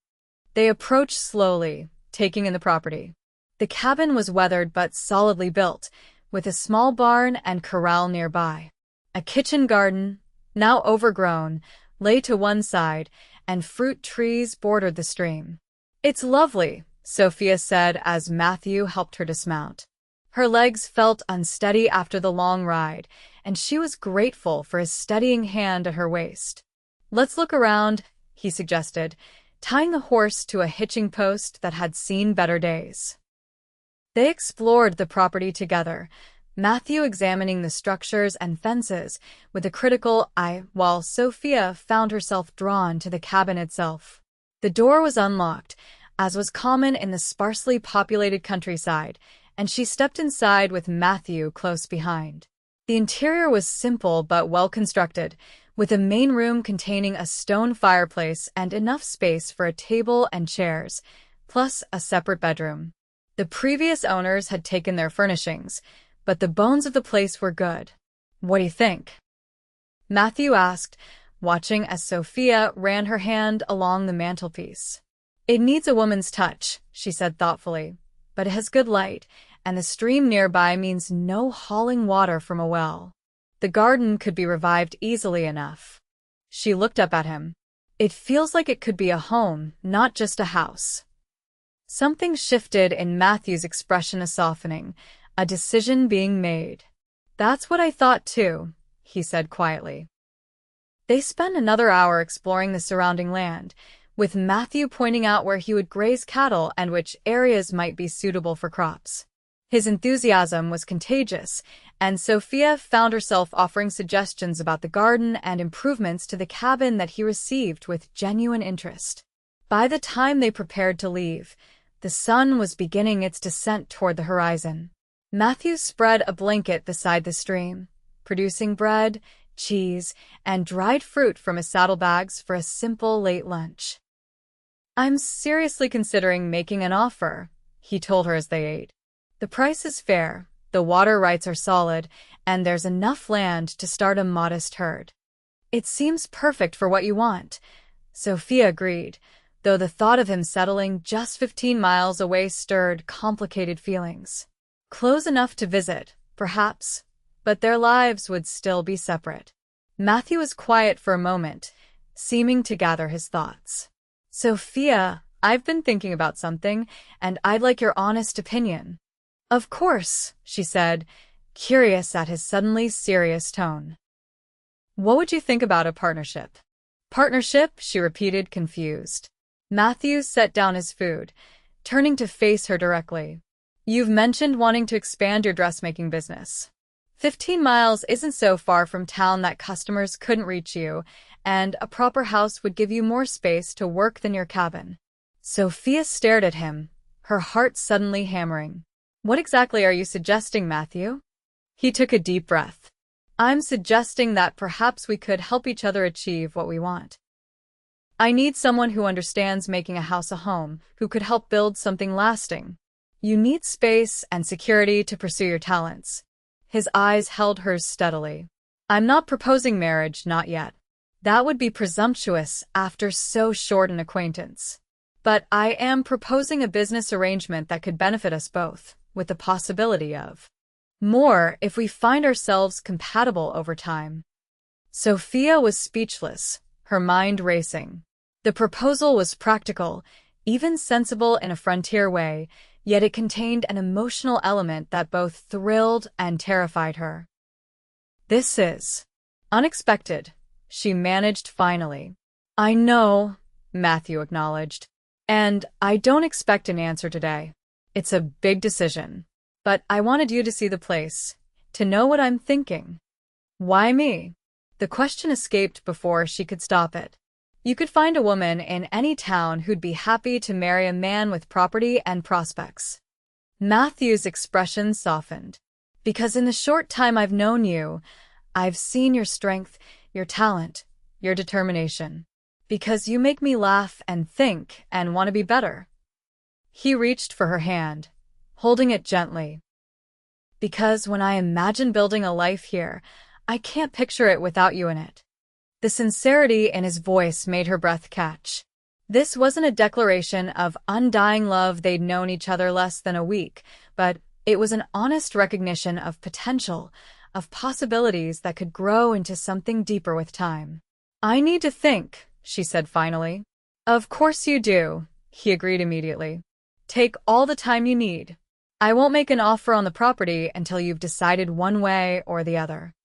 S1: They approached slowly, taking in the property. The cabin was weathered but solidly built, with a small barn and corral nearby. A kitchen garden, now overgrown, lay to one side, and fruit trees bordered the stream. "It's lovely," Sophia said as Matthew helped her dismount. Her legs felt unsteady after the long ride, and she was grateful for his steadying hand at her waist. "Let's look around," he suggested, tying the horse to a hitching post that had seen better days. They explored the property together, Matthew examining the structures and fences with a critical eye, while Sophia found herself drawn to the cabin itself. The door was unlocked, as was common in the sparsely populated countryside, and she stepped inside with Matthew close behind. The interior was simple but well-constructed, with a main room containing a stone fireplace and enough space for a table and chairs, plus a separate bedroom. The previous owners had taken their furnishings, but the bones of the place were good. "What do you think?" Matthew asked, watching as Sophia ran her hand along the mantelpiece. "It needs a woman's touch," she said thoughtfully, "but it has good light, and the stream nearby means no hauling water from a well. The garden could be revived easily enough." She looked up at him. "It feels like it could be a home, not just a house." Something shifted in Matthew's expression, a softening, a decision being made. "That's what I thought too," he said quietly. They spent another hour exploring the surrounding land, with Matthew pointing out where he would graze cattle and which areas might be suitable for crops. His enthusiasm was contagious, and Sophia found herself offering suggestions about the garden and improvements to the cabin that he received with genuine interest. By the time they prepared to leave, the sun was beginning its descent toward the horizon. Matthew spread a blanket beside the stream, producing bread, cheese, and dried fruit from his saddlebags for a simple late lunch. "I'm seriously considering making an offer," he told her as they ate. "The price is fair, the water rights are solid, and there's enough land to start a modest herd." "It seems perfect for what you want," Sophia agreed, though the thought of him settling just 15 miles away stirred complicated feelings. Close enough to visit, perhaps, but their lives would still be separate. Matthew was quiet for a moment, seeming to gather his thoughts. "Sophia, I've been thinking about something, and I'd like your honest opinion." "Of course," she said, curious at his suddenly serious tone. "What would you think about a partnership?" "Partnership?" she repeated, confused. Matthew set down his food, turning to face her directly. "You've mentioned wanting to expand your dressmaking business. 15 miles isn't so far from town that customers couldn't reach you, and a proper house would give you more space to work than your cabin." Sophia stared at him, her heart suddenly hammering. "What exactly are you suggesting, Matthew?" He took a deep breath. "I'm suggesting that perhaps we could help each other achieve what we want. I need someone who understands making a house a home, who could help build something lasting. You need space and security to pursue your talents." His eyes held hers steadily. "I'm not proposing marriage, not yet. That would be presumptuous after so short an acquaintance. But I am proposing a business arrangement that could benefit us both, with the possibility of more if we find ourselves compatible over time." Sophia was speechless, her mind racing. The proposal was practical, even sensible in a frontier way, yet it contained an emotional element that both thrilled and terrified her. "This is unexpected," she managed finally. "I know," Matthew acknowledged, "and I don't expect an answer today. It's a big decision. But I wanted you to see the place, to know what I'm thinking." "Why me?" The question escaped before she could stop it. "You could find a woman in any town who'd be happy to marry a man with property and prospects." Matthew's expression softened. "Because in the short time I've known you, I've seen your strength, your talent, your determination. Because you make me laugh and think and want to be better." He reached for her hand, holding it gently. "Because when I imagine building a life here, I can't picture it without you in it." The sincerity in his voice made her breath catch. This wasn't a declaration of undying love. They'd known each other less than a week, but it was an honest recognition of potential, of possibilities that could grow into something deeper with time. "I need to think," she said finally. "Of course you do," he agreed immediately. "Take all the time you need. I won't make an offer on the property until you've decided one way or the other."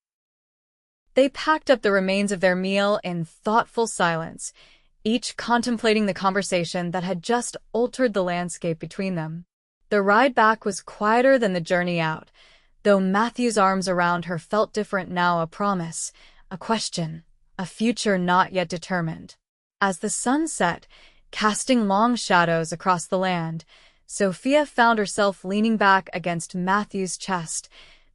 S1: They packed up the remains of their meal in thoughtful silence, each contemplating the conversation that had just altered the landscape between them. The ride back was quieter than the journey out, though Matthew's arms around her felt different now, a promise, a question, a future not yet determined. As the sun set, casting long shadows across the land, Sophia found herself leaning back against Matthew's chest,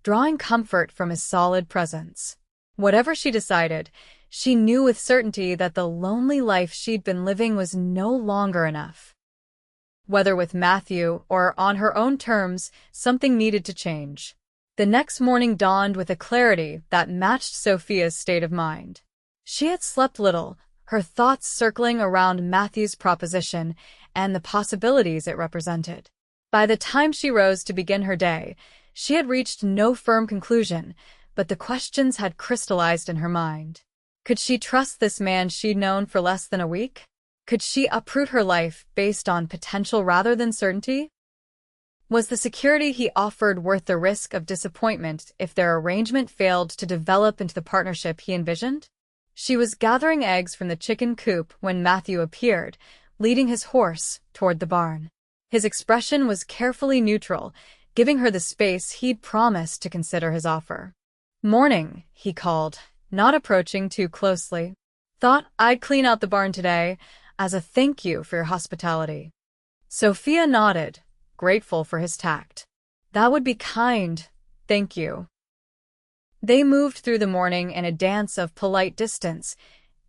S1: drawing comfort from his solid presence. Whatever she decided, she knew with certainty that the lonely life she'd been living was no longer enough. Whether with Matthew or on her own terms, something needed to change. The next morning dawned with a clarity that matched Sophia's state of mind. She had slept little, her thoughts circling around Matthew's proposition and the possibilities it represented. By the time she rose to begin her day, she had reached no firm conclusion, but the questions had crystallized in her mind. Could she trust this man she'd known for less than a week? Could she uproot her life based on potential rather than certainty? Was the security he offered worth the risk of disappointment if their arrangement failed to develop into the partnership he envisioned? She was gathering eggs from the chicken coop when Matthew appeared, leading his horse toward the barn. His expression was carefully neutral, giving her the space he'd promised to consider his offer. "Morning," he called, not approaching too closely. "Thought I'd clean out the barn today, as a thank you for your hospitality." Sophia nodded, grateful for his tact. "That would be kind, thank you." They moved through the morning in a dance of polite distance,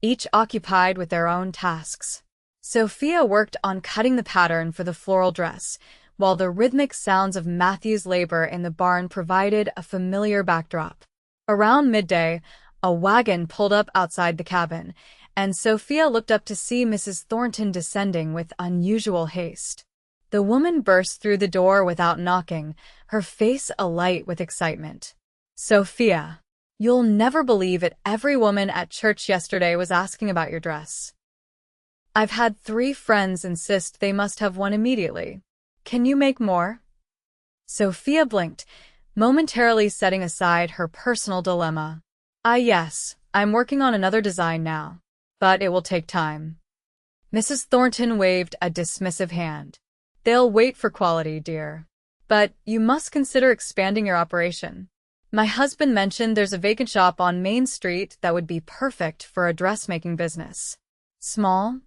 S1: each occupied with their own tasks. Sophia worked on cutting the pattern for the floral dress, while the rhythmic sounds of Matthew's labor in the barn provided a familiar backdrop. Around midday, a wagon pulled up outside the cabin, and Sophia looked up to see Mrs. Thornton descending with unusual haste. The woman burst through the door without knocking, her face alight with excitement. "Sophia, you'll never believe it, every woman at church yesterday was asking about your dress. I've had 3 friends insist they must have one immediately. Can you make more?" Sophia blinked, momentarily setting aside her personal dilemma. Yes, I'm working on another design now, but it will take time." Mrs. Thornton waved a dismissive hand. "They'll wait for quality, dear. But you must consider expanding your operation. My husband mentioned there's a vacant shop on Main Street that would be perfect for a dressmaking business. Small,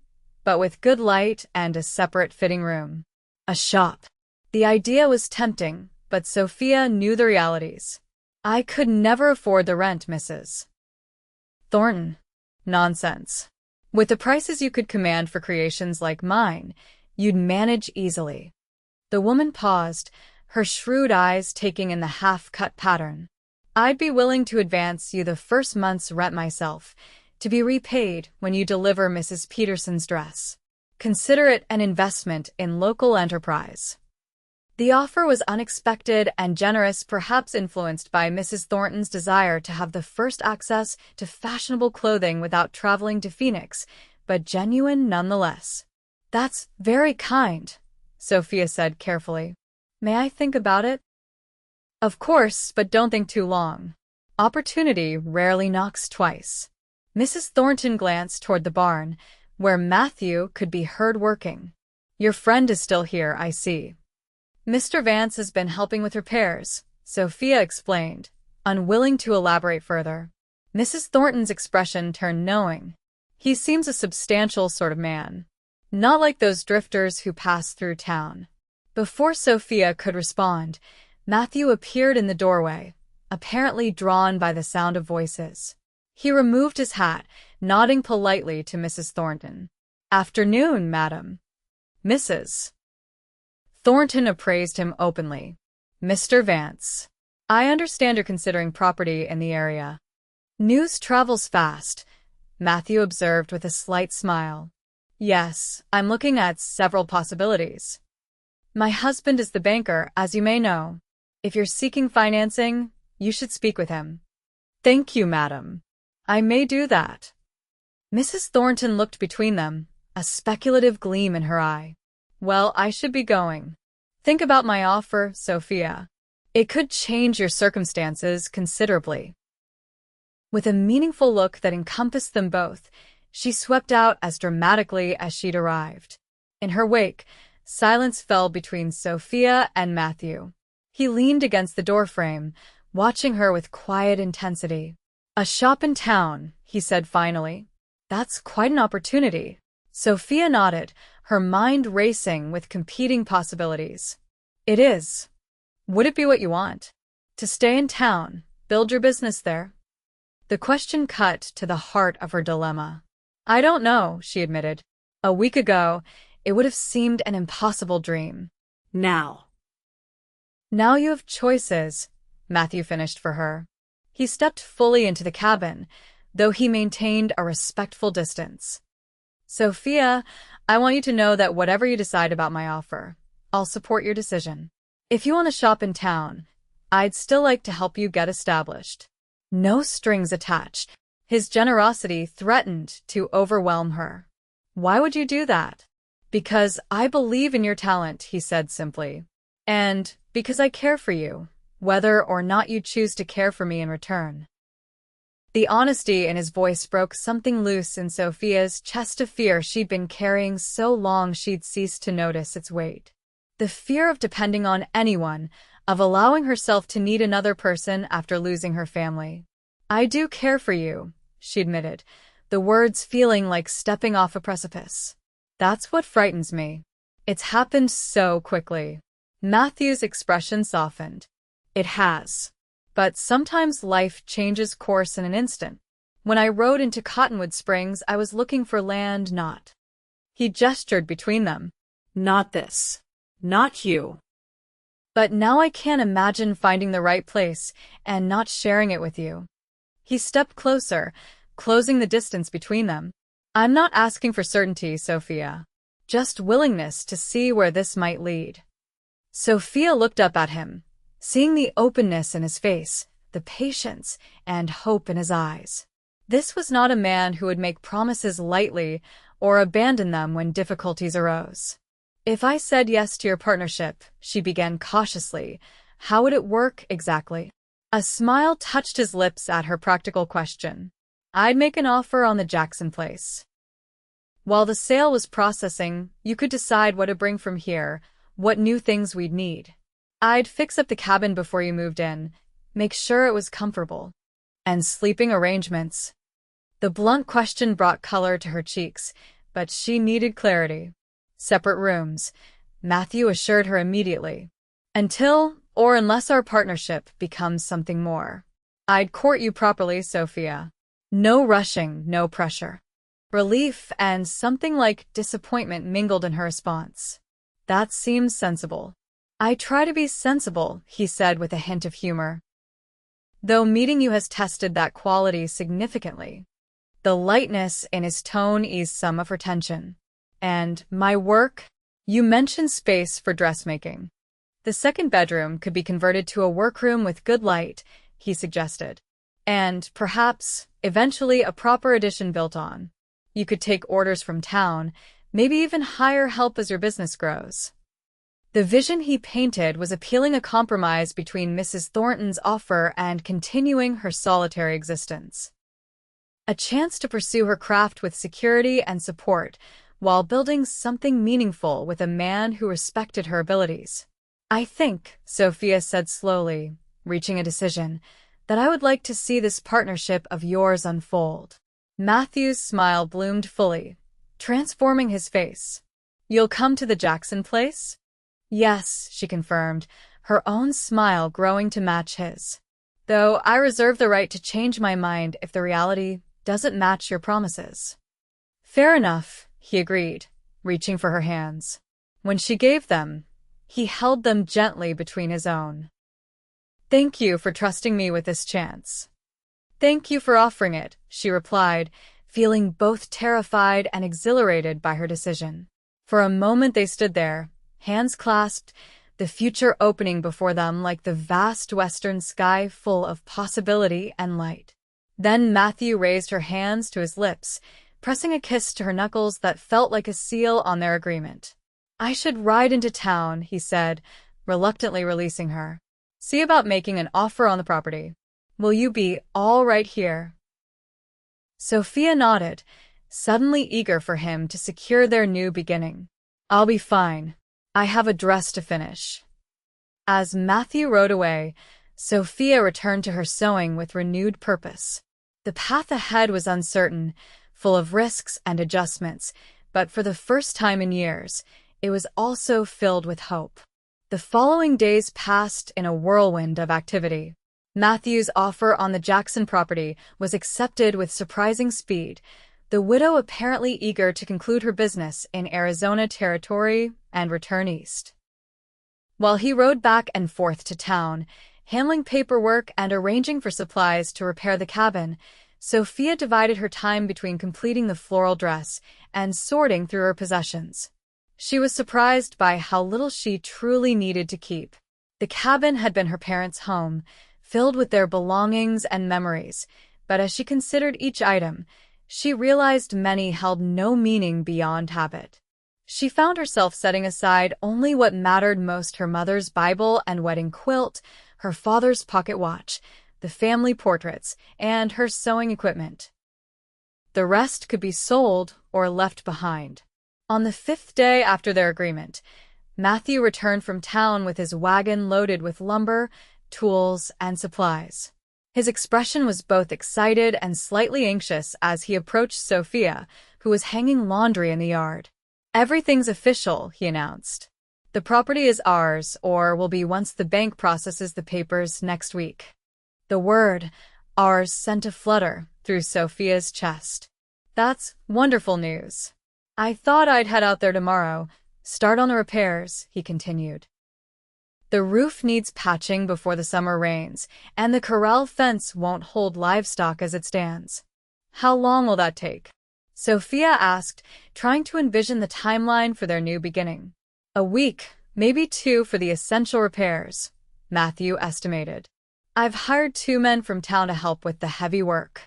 S1: but with good light and a separate fitting room. A shop." The idea was tempting, but Sophia knew the realities. "I could never afford the rent, Mrs. Thornton." "Nonsense. With the prices you could command for creations like mine, you'd manage easily." The woman paused, her shrewd eyes taking in the half-cut pattern. "I'd be willing to advance you the first month's rent myself, to be repaid when you deliver Mrs. Peterson's dress. Consider it an investment in local enterprise." The offer was unexpected and generous, perhaps influenced by Mrs. Thornton's desire to have the first access to fashionable clothing without traveling to Phoenix, but genuine nonetheless. "That's very kind," Sophia said carefully. "May I think about it?" "Of course, but don't think too long. Opportunity rarely knocks twice." Mrs. Thornton glanced toward the barn, where Matthew could be heard working. "Your friend is still here, I see." "Mr. Vance has been helping with repairs," Sophia explained, unwilling to elaborate further. Mrs. Thornton's expression turned knowing. "He seems a substantial sort of man. Not like those drifters who pass through town." Before Sophia could respond, Matthew appeared in the doorway, apparently drawn by the sound of voices. He removed his hat, nodding politely to Mrs. Thornton. "Afternoon, madam." Mrs. Thornton appraised him openly. "Mr. Vance, I understand you're considering property in the area." "News travels fast," Matthew observed with a slight smile. Yes, I'm looking at several possibilities. My husband is the banker, as you may know. If you're seeking financing, you should speak with him. Thank you, madam. I may do that. Mrs. Thornton looked between them, a speculative gleam in her eye. Well, I should be going. Think about my offer, Sophia. It could change your circumstances considerably. With a meaningful look that encompassed them both, she swept out as dramatically as she'd arrived. In her wake, silence fell between Sophia and Matthew. He leaned against the doorframe, watching her with quiet intensity. A shop in town, he said finally. That's quite an opportunity. Sophia nodded, her mind racing with competing possibilities. It is. Would it be what you want? To stay in town, build your business there? The question cut to the heart of her dilemma. I don't know, she admitted. A week ago, it would have seemed an impossible dream.
S2: Now
S1: You have choices, Matthew finished for her. He stepped fully into the cabin, though he maintained a respectful distance. Sophia, I want you to know that whatever you decide about my offer, I'll support your decision. If you want to shop in town, I'd still like to help you get established. No strings attached. His generosity threatened to overwhelm her. Why would you do that? Because I believe in your talent, he said simply. And because I care for you, whether or not you choose to care for me in return. The honesty in his voice broke something loose in Sophia's chest of fear she'd been carrying so long she'd ceased to notice its weight. The fear of depending on anyone, of allowing herself to need another person after losing her family. I do care for you, she admitted, the words feeling like stepping off a precipice. That's what frightens me. It's happened so quickly. Matthew's expression softened. It has. But sometimes life changes course in an instant. When I rode into Cottonwood Springs, I was looking for land, not. He gestured between them.
S2: Not this. Not you.
S1: But now I can't imagine finding the right place and not sharing it with you. He stepped closer, closing the distance between them. I'm not asking for certainty, Sophia. Just willingness to see where this might lead. Sophia looked up at him, seeing the openness in his face, the patience and hope in his eyes. This was not a man who would make promises lightly or abandon them when difficulties arose. If I said yes to your partnership, she began cautiously, how would it work exactly? A smile touched his lips at her practical question. I'd make an offer on the Jackson place. While the sale was processing, you could decide what to bring from here, what new things we'd need. I'd fix up the cabin before you moved in, make sure it was comfortable. And sleeping arrangements. The blunt question brought color to her cheeks, but she needed clarity. Separate rooms, Matthew assured her immediately. Until, or unless our partnership becomes something more. I'd court you properly, Sophia. No rushing, no pressure. Relief and something like disappointment mingled in her response. That seems sensible. I try to be sensible, he said with a hint of humor. Though meeting you has tested that quality significantly. The lightness in his tone eased some of her tension. And my work? You mentioned space for dressmaking. The second bedroom could be converted to a workroom with good light, he suggested. And, perhaps, eventually a proper addition built on. You could take orders from town, maybe even hire help as your business grows. The vision he painted was appealing, a compromise between Mrs. Thornton's offer and continuing her solitary existence. A chance to pursue her craft with security and support, while building something meaningful with a man who respected her abilities. I think, Sophia said slowly, reaching a decision, that I would like to see this partnership of yours unfold. Matthew's smile bloomed fully, transforming his face. You'll come to the Jackson place? Yes, she confirmed, her own smile growing to match his. Though I reserve the right to change my mind if the reality doesn't match your promises. Fair enough, he agreed, reaching for her hands. When she gave them, he held them gently between his own. Thank you for trusting me with this chance. Thank you for offering it, she replied, feeling both terrified and exhilarated by her decision. For a moment they stood there, hands clasped, the future opening before them like the vast western sky full of possibility and light. Then Matthew raised her hands to his lips, pressing a kiss to her knuckles that felt like a seal on their agreement. "I should ride into town," he said, reluctantly releasing her. "See about making an offer on the property. Will you be all right here?" Sophia nodded, suddenly eager for him to secure their new beginning. "I'll be fine. I have a dress to finish." As Matthew rode away, Sophia returned to her sewing with renewed purpose. The path ahead was uncertain, full of risks and adjustments, but for the first time in years, it was also filled with hope. The following days passed in a whirlwind of activity. Matthew's offer on the Jackson property was accepted with surprising speed, the widow apparently eager to conclude her business in Arizona territory and return east. While he rode back and forth to town, handling paperwork and arranging for supplies to repair the cabin, Sophia divided her time between completing the floral dress and sorting through her possessions. She was surprised by how little she truly needed to keep. The cabin had been her parents' home, filled with their belongings and memories, but as she considered each item, she realized many held no meaning beyond habit. She found herself setting aside only what mattered most: her mother's Bible and wedding quilt, her father's pocket watch, the family portraits, and her sewing equipment. The rest could be sold or left behind. On the 5th day after their agreement, Matthew returned from town with his wagon loaded with lumber, tools, and supplies. His expression was both excited and slightly anxious as he approached Sophia, who was hanging laundry in the yard. "Everything's official," he announced. "The property is ours, or will be once the bank processes the papers next week." The word "ours" sent a flutter through Sophia's chest. "That's wonderful news. I thought I'd head out there tomorrow, start on the repairs," he continued. "The roof needs patching before the summer rains, and the corral fence won't hold livestock as it stands." "How long will that take?" Sophia asked, trying to envision the timeline for their new beginning. "A week, maybe 2 for the essential repairs," Matthew estimated. "I've hired 2 men from town to help with the heavy work."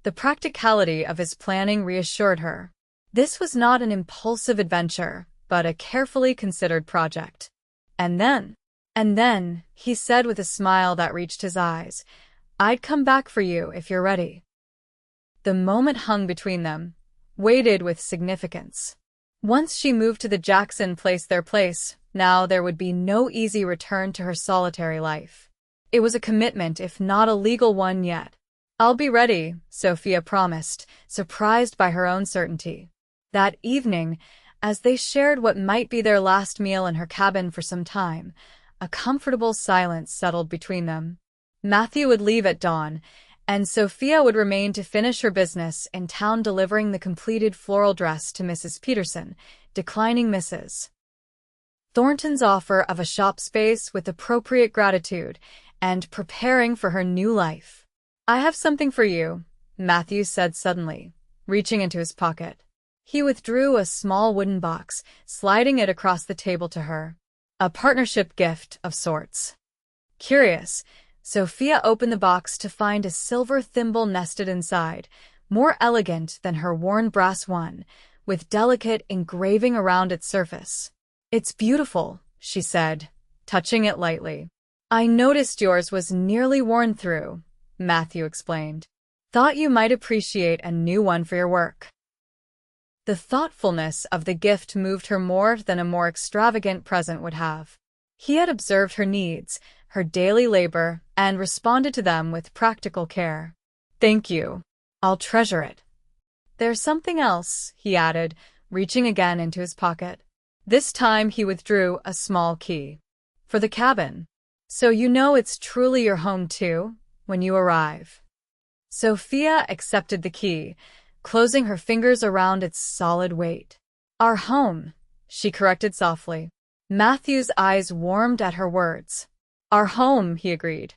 S1: The practicality of his planning reassured her. This was not an impulsive adventure, but a carefully considered project. And then, he said with a smile that reached his eyes, "I'd come back for you if you're ready." The moment hung between them, weighted with significance. Once she moved to the Jackson place, now there would be no easy return to her solitary life. It was a commitment, if not a legal one yet. "I'll be ready," Sophia promised, surprised by her own certainty. That evening, as they shared what might be their last meal in her cabin for some time, a comfortable silence settled between them. Matthew would leave at dawn, and Sophia would remain to finish her business in town, delivering the completed floral dress to Mrs. Peterson, declining Mrs. Thornton's offer of a shop space with appropriate gratitude, and preparing for her new life. "I have something for you," Matthew said suddenly, reaching into his pocket. He withdrew a small wooden box, sliding it across the table to her. A partnership gift of sorts. Curious, Sophia opened the box to find a silver thimble nested inside, more elegant than her worn brass one, with delicate engraving around its surface. "It's beautiful," she said, touching it lightly. "I noticed yours was nearly worn through," Matthew explained. "Thought you might appreciate a new one for your work." The thoughtfulness of the gift moved her more than a more extravagant present would have. He had observed her needs, her daily labor, and responded to them with practical care. "Thank you. I'll treasure it." "There's something else," he added, reaching again into his pocket. This time he withdrew a small key. "For the cabin. So you know it's truly your home too, when you arrive." Sophia accepted the key, closing her fingers around its solid weight. "Our home," she corrected softly. Matthew's eyes warmed at her words. "Our home," he agreed.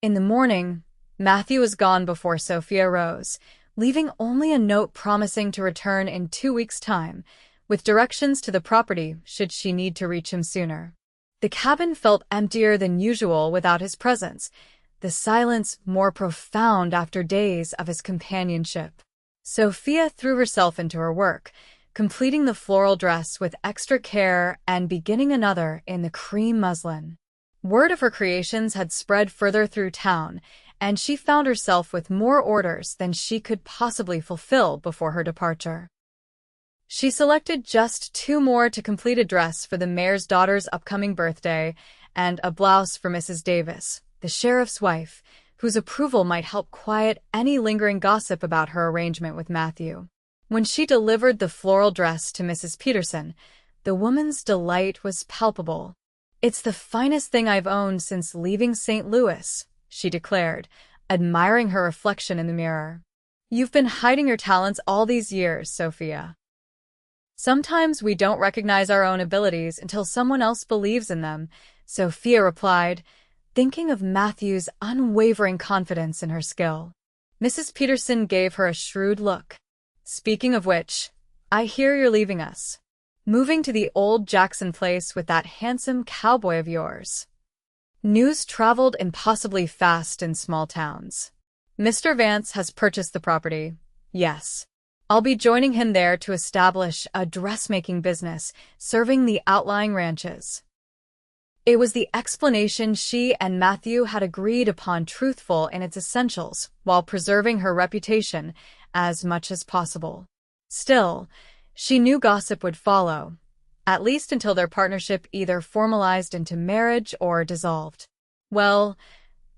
S1: In the morning, Matthew was gone before Sophia rose, leaving only a note promising to return in 2 weeks' time, with directions to the property should she need to reach him sooner. The cabin felt emptier than usual without his presence, the silence more profound after days of his companionship. Sophia threw herself into her work, completing the floral dress with extra care and beginning another in the cream muslin. Word of her creations had spread further through town, and she found herself with more orders than she could possibly fulfill before her departure. She selected just 2 more to complete a dress for the mayor's daughter's upcoming birthday and a blouse for Mrs. Davis, the sheriff's wife, whose approval might help quiet any lingering gossip about her arrangement with Matthew. When she delivered the floral dress to Mrs. Peterson, the woman's delight was palpable. "It's the finest thing I've owned since leaving St. Louis," she declared, admiring her reflection in the mirror. "You've been hiding your talents all these years, Sophia." "Sometimes we don't recognize our own abilities until someone else believes in them," Sophia replied, thinking of Matthew's unwavering confidence in her skill. Mrs. Peterson gave her a shrewd look. "Speaking of which, I hear you're leaving us. Moving to the old Jackson place with that handsome cowboy of yours." News traveled impossibly fast in small towns. "Mr. Vance has purchased the property. Yes. I'll be joining him there to establish a dressmaking business serving the outlying ranches." It was the explanation she and Matthew had agreed upon, truthful in its essentials, while preserving her reputation as much as possible. Still, she knew gossip would follow, at least until their partnership either formalized into marriage or dissolved. "Well,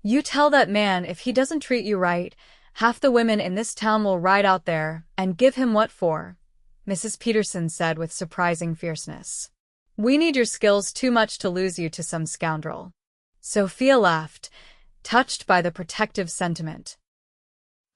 S1: you tell that man if he doesn't treat you right, half the women in this town will ride out there and give him what for," Mrs. Peterson said with surprising fierceness. "We need your skills too much to lose you to some scoundrel." Sophia laughed, touched by the protective sentiment.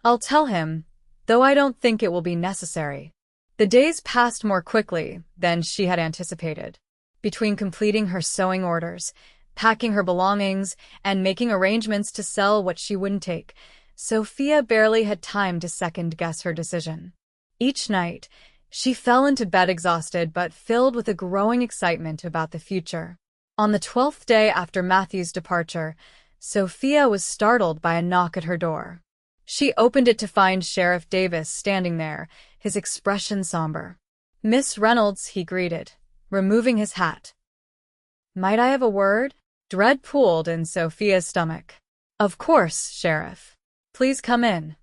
S1: "I'll tell him, though I don't think it will be necessary." The days passed more quickly than she had anticipated. Between completing her sewing orders, packing her belongings, and making arrangements to sell what she wouldn't take, Sophia barely had time to second-guess her decision. Each night, she fell into bed exhausted but filled with a growing excitement about the future. On the 12th day after Matthew's departure, Sophia was startled by a knock at her door. She opened it to find Sheriff Davis standing there, his expression somber. "Miss Reynolds," he greeted, removing his hat. "Might I have a word?" Dread pooled in Sophia's stomach. "Of course, Sheriff. Please come in."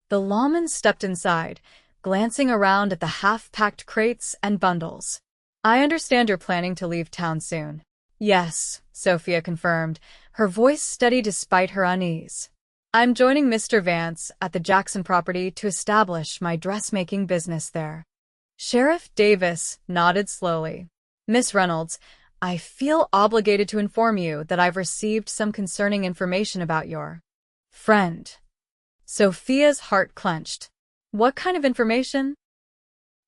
S1: The lawman stepped inside, glancing around at the half-packed crates and bundles. "I understand you're planning to leave town soon." "Yes," Sophia confirmed, her voice steady despite her unease. "I'm joining Mr. Vance at the Jackson property to establish my dressmaking business there." Sheriff Davis nodded slowly. "Miss Reynolds, I feel obligated to inform you that I've received some concerning information about your friend." Sophia's heart clenched. "What kind of information?"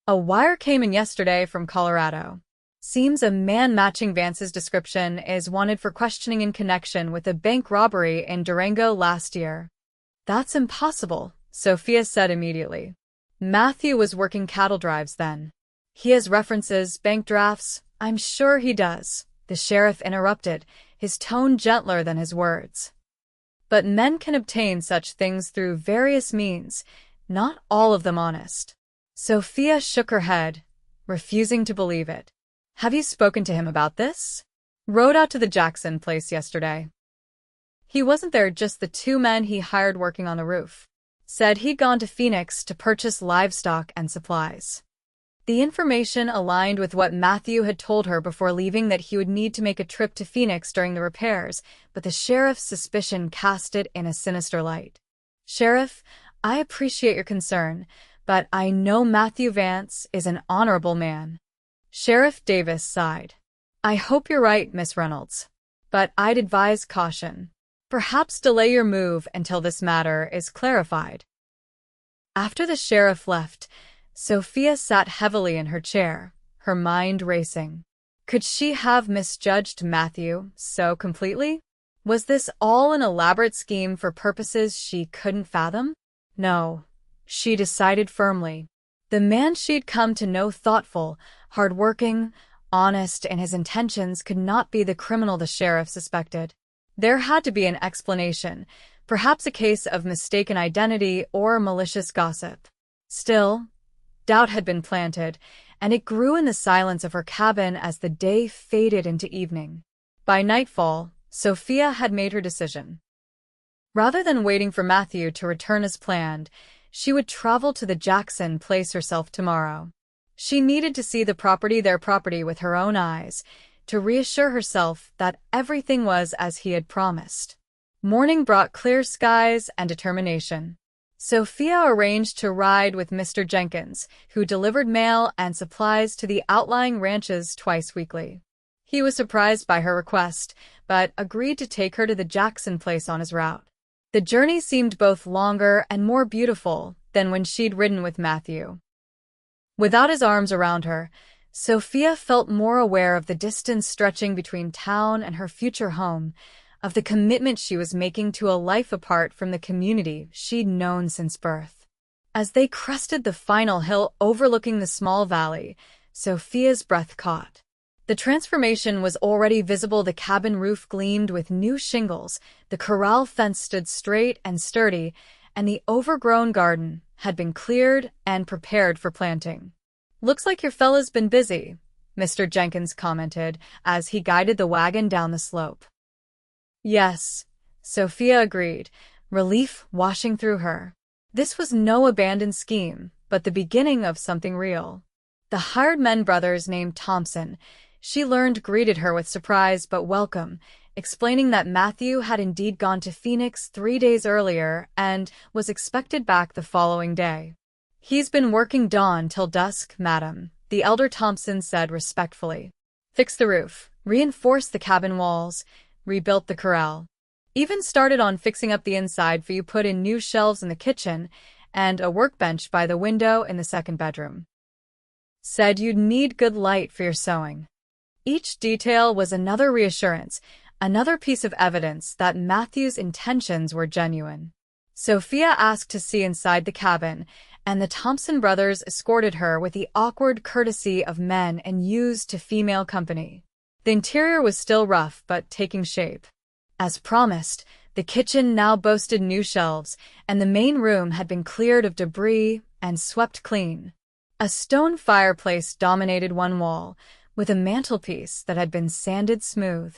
S1: "A wire came in yesterday from Colorado. Seems a man matching Vance's description is wanted for questioning in connection with a bank robbery in Durango last year." "That's impossible," Sophia said immediately. "Matthew was working cattle drives then." "He has references, bank drafts. I'm sure he does," the sheriff interrupted, his tone gentler than his words. "But men can obtain such things through various means, not all of them honest." Sophia shook her head, refusing to believe it. "Have you spoken to him about this?" "Rode out to the Jackson place yesterday. He wasn't there, just the 2 men he hired working on the roof. Said he'd gone to Phoenix to purchase livestock and supplies." The information aligned with what Matthew had told her before leaving, that he would need to make a trip to Phoenix during the repairs, but the sheriff's suspicion cast it in a sinister light. "Sheriff, I appreciate your concern, but I know Matthew Vance is an honorable man." Sheriff Davis sighed. "I hope you're right, Miss Reynolds, but I'd advise caution. Perhaps delay your move until this matter is clarified." After the sheriff left, Sophia sat heavily in her chair, her mind racing. Could she have misjudged Matthew so completely? Was this all an elaborate scheme for purposes she couldn't fathom? No, she decided firmly. The man she'd come to know thoughtful, hardworking, honest in his intentions could not be the criminal the sheriff suspected. There had to be an explanation, perhaps a case of mistaken identity or malicious gossip. Still, doubt had been planted, and it grew in the silence of her cabin as the day faded into evening. By nightfall, Sophia had made her decision. Rather than waiting for Matthew to return as planned, she would travel to the Jackson place herself tomorrow. She needed to see their property with her own eyes, to reassure herself that everything was as he had promised. Morning brought clear skies and determination. Sophia arranged to ride with Mr. Jenkins, who delivered mail and supplies to the outlying ranches twice weekly. He was surprised by her request, but agreed to take her to the Jackson place on his route. The journey seemed both longer and more beautiful than when she'd ridden with Matthew. Without his arms around her, Sophia felt more aware of the distance stretching between town and her future home, of the commitment she was making to a life apart from the community she'd known since birth. As they crested the final hill overlooking the small valley, Sophia's breath caught. The transformation was already visible. The cabin roof gleamed with new shingles, the corral fence stood straight and sturdy, and the overgrown garden had been cleared and prepared for planting. "Looks like your fella's been busy," Mr. Jenkins commented as he guided the wagon down the slope. "Yes," Sophia agreed, relief washing through her. This was no abandoned scheme, but the beginning of something real. The hired men brothers named Thompson, she learned, greeted her with surprise but welcome, explaining that Matthew had indeed gone to Phoenix 3 days earlier and was expected back the following day. "He's been working dawn till dusk, madam," the elder Thompson said respectfully. "Fixed the roof, reinforced the cabin walls, rebuilt the corral. Even started on fixing up the inside for you, put in new shelves in the kitchen and a workbench by the window in the second bedroom. Said you'd need good light for your sewing." Each detail was another reassurance, another piece of evidence that Matthew's intentions were genuine. Sophia asked to see inside the cabin, and the Thompson brothers escorted her with the awkward courtesy of men and used to female company. The interior was still rough but taking shape. As promised, the kitchen now boasted new shelves, and the main room had been cleared of debris and swept clean. A stone fireplace dominated one wall, with a mantelpiece that had been sanded smooth.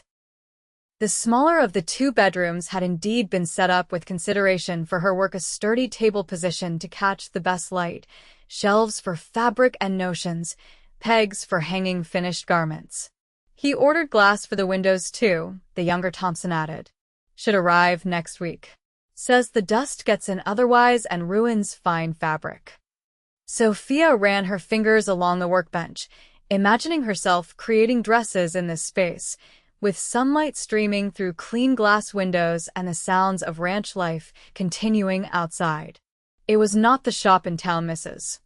S1: The smaller of the 2 bedrooms had indeed been set up with consideration for her work, a sturdy table positioned to catch the best light, shelves for fabric and notions, pegs for hanging finished garments. He ordered glass for the windows too, the younger Thompson added. "Should arrive next week. Says the dust gets in otherwise and ruins fine fabric." Sophia ran her fingers along the workbench, imagining herself creating dresses in this space, with sunlight streaming through clean glass windows and the sounds of ranch life continuing outside. It was not the shop in town Mrs.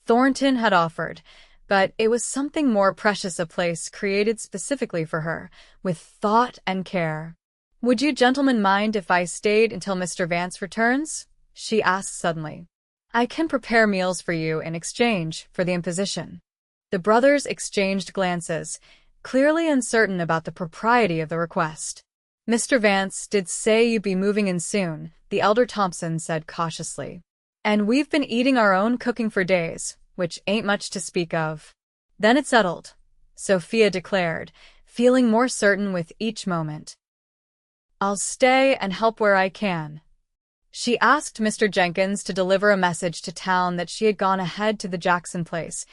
S1: Thornton had offered, but it was something more precious, a place created specifically for her, with thought and care. "Would you gentlemen mind if I stayed until Mr. Vance returns?" she asked suddenly. "I can prepare meals for you in exchange for the imposition." The brothers exchanged glances, clearly uncertain about the propriety of the request. "Mr. Vance did say you'd be moving in soon," the elder Thompson said cautiously. "And we've been eating our own cooking for days, which ain't much to speak of." "Then it's settled," Sophia declared, feeling more certain with each moment. "I'll stay and help where I can." She asked Mr. Jenkins to deliver a message to town that she had gone ahead to the Jackson place,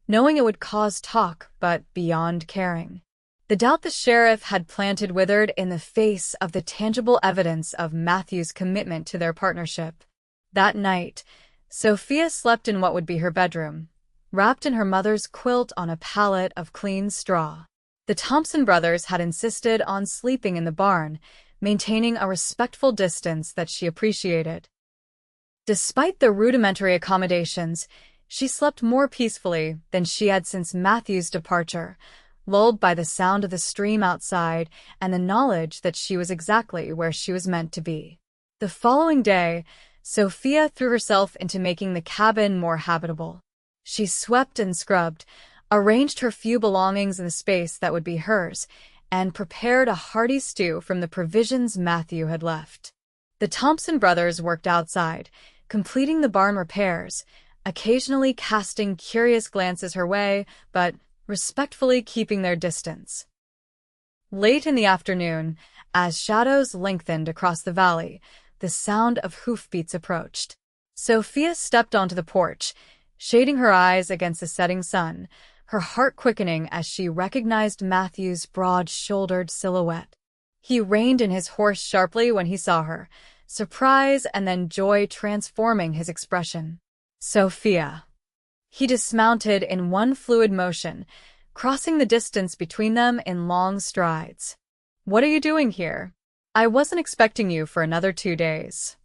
S1: knowing it would cause talk, but beyond caring. The doubt the sheriff had planted withered in the face of the tangible evidence of Matthew's commitment to their partnership. That night, Sophia slept in what would be her bedroom, wrapped in her mother's quilt on a pallet of clean straw. The Thompson brothers had insisted on sleeping in the barn, maintaining a respectful distance that she appreciated. Despite the rudimentary accommodations, she slept more peacefully than she had since Matthew's departure, lulled by the sound of the stream outside and the knowledge that she was exactly where she was meant to be. The following day, Sophia threw herself into making the cabin more habitable. She swept and scrubbed, arranged her few belongings in the space that would be hers, and prepared a hearty stew from the provisions Matthew had left. The Thompson brothers worked outside, completing the barn repairs, occasionally casting curious glances her way, but respectfully keeping their distance. Late in the afternoon, as shadows lengthened across the valley, the sound of hoofbeats approached. Sophia stepped onto the porch, shading her eyes against the setting sun, her heart quickening as she recognized Matthew's broad-shouldered silhouette. He reined in his horse sharply when he saw her, surprise and then joy transforming his expression. "Sophia." He dismounted in one fluid motion, crossing the distance between them in long strides. "What are you doing here? I wasn't expecting you for another 2 days."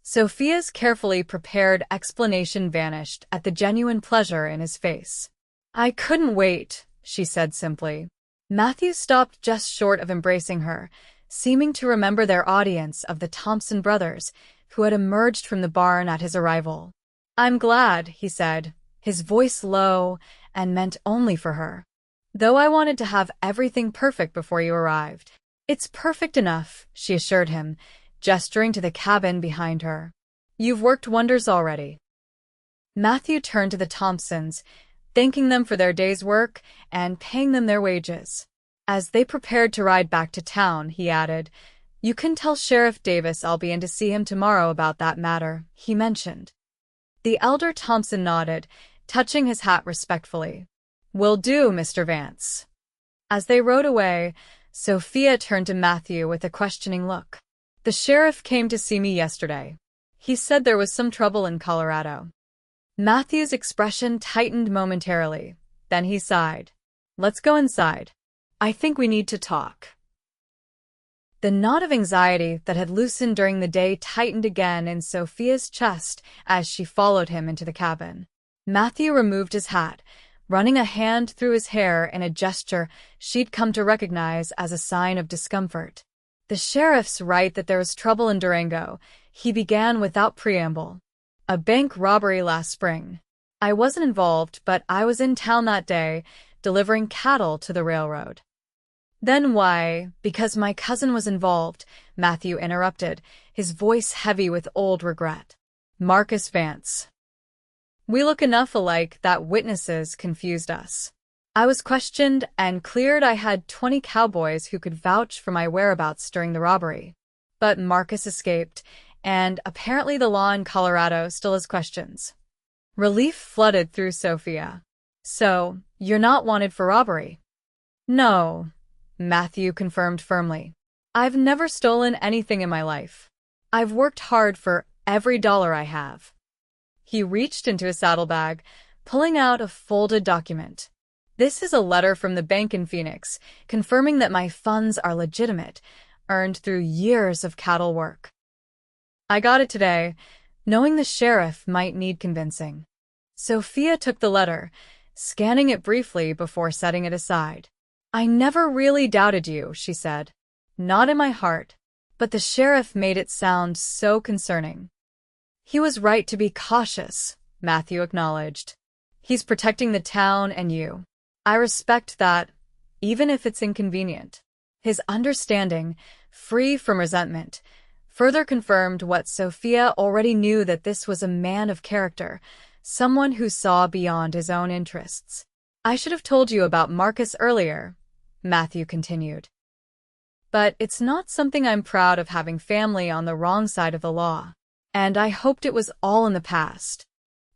S1: Sophia's carefully prepared explanation vanished at the genuine pleasure in his face. "I couldn't wait," she said simply. Matthew stopped just short of embracing her, seeming to remember their audience of the Thompson brothers, who had emerged from the barn at his arrival. "I'm glad," he said, his voice low and meant only for her. "Though I wanted to have everything perfect before you arrived." "It's perfect enough," she assured him, gesturing to the cabin behind her. "You've worked wonders already." Matthew turned to the Thompsons, thanking them for their day's work and paying them their wages. As they prepared to ride back to town, he added, "You can tell Sheriff Davis I'll be in to see him tomorrow about that matter," he mentioned. The elder Thompson nodded, touching his hat respectfully. "Will do, Mr. Vance." As they rode away, Sophia turned to Matthew with a questioning look. "The sheriff came to see me yesterday. He said there was some trouble in Colorado." Matthew's expression tightened momentarily. Then he sighed. "Let's go inside. I think we need to talk." The knot of anxiety that had loosened during the day tightened again in Sophia's chest as she followed him into the cabin. Matthew removed his hat, running a hand through his hair in a gesture she'd come to recognize as a sign of discomfort. "The sheriff's right that there was trouble in Durango," he began without preamble. "A bank robbery last spring. I wasn't involved, but I was in town that day, delivering cattle to the railroad." "Then why?" "Because my cousin was involved," Matthew interrupted, his voice heavy with old regret. "Marcus Vance. We look enough alike that witnesses confused us. I was questioned and cleared. I had 20 cowboys who could vouch for my whereabouts during the robbery. But Marcus escaped, and apparently the law in Colorado still has questions." Relief flooded through Sophia. "So, you're not wanted for robbery?" "No," Matthew confirmed firmly. "I've never stolen anything in my life. I've worked hard for every dollar I have." He reached into his saddlebag, pulling out a folded document. "This is a letter from the bank in Phoenix, confirming that my funds are legitimate, earned through years of cattle work. I got it today, knowing the sheriff might need convincing." Sophia took the letter, scanning it briefly before setting it aside. "I never really doubted you," she said. "Not in my heart. But the sheriff made it sound so concerning." "He was right to be cautious," Matthew acknowledged. "He's protecting the town and you. I respect that, even if it's inconvenient." His understanding, free from resentment, further confirmed what Sophia already knew, that this was a man of character, someone who saw beyond his own interests. "I should have told you about Marcus earlier," Matthew continued. "But it's not something I'm proud of, having family on the wrong side of the law. And I hoped it was all in the past."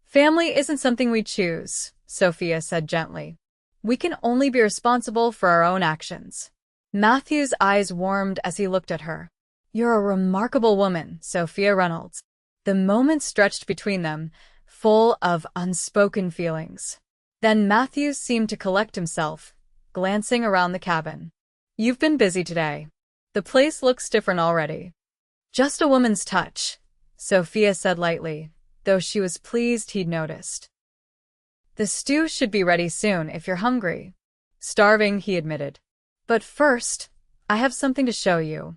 S1: "Family isn't something we choose," Sophia said gently. "We can only be responsible for our own actions." Matthew's eyes warmed as he looked at her. "You're a remarkable woman, Sophia Reynolds." The moment stretched between them, full of unspoken feelings. Then Matthew seemed to collect himself, glancing around the cabin. "You've been busy today. The place looks different already." "Just a woman's touch," Sophia said lightly, though she was pleased he'd noticed. "The stew should be ready soon if you're hungry." "Starving," he admitted. "But first, I have something to show you."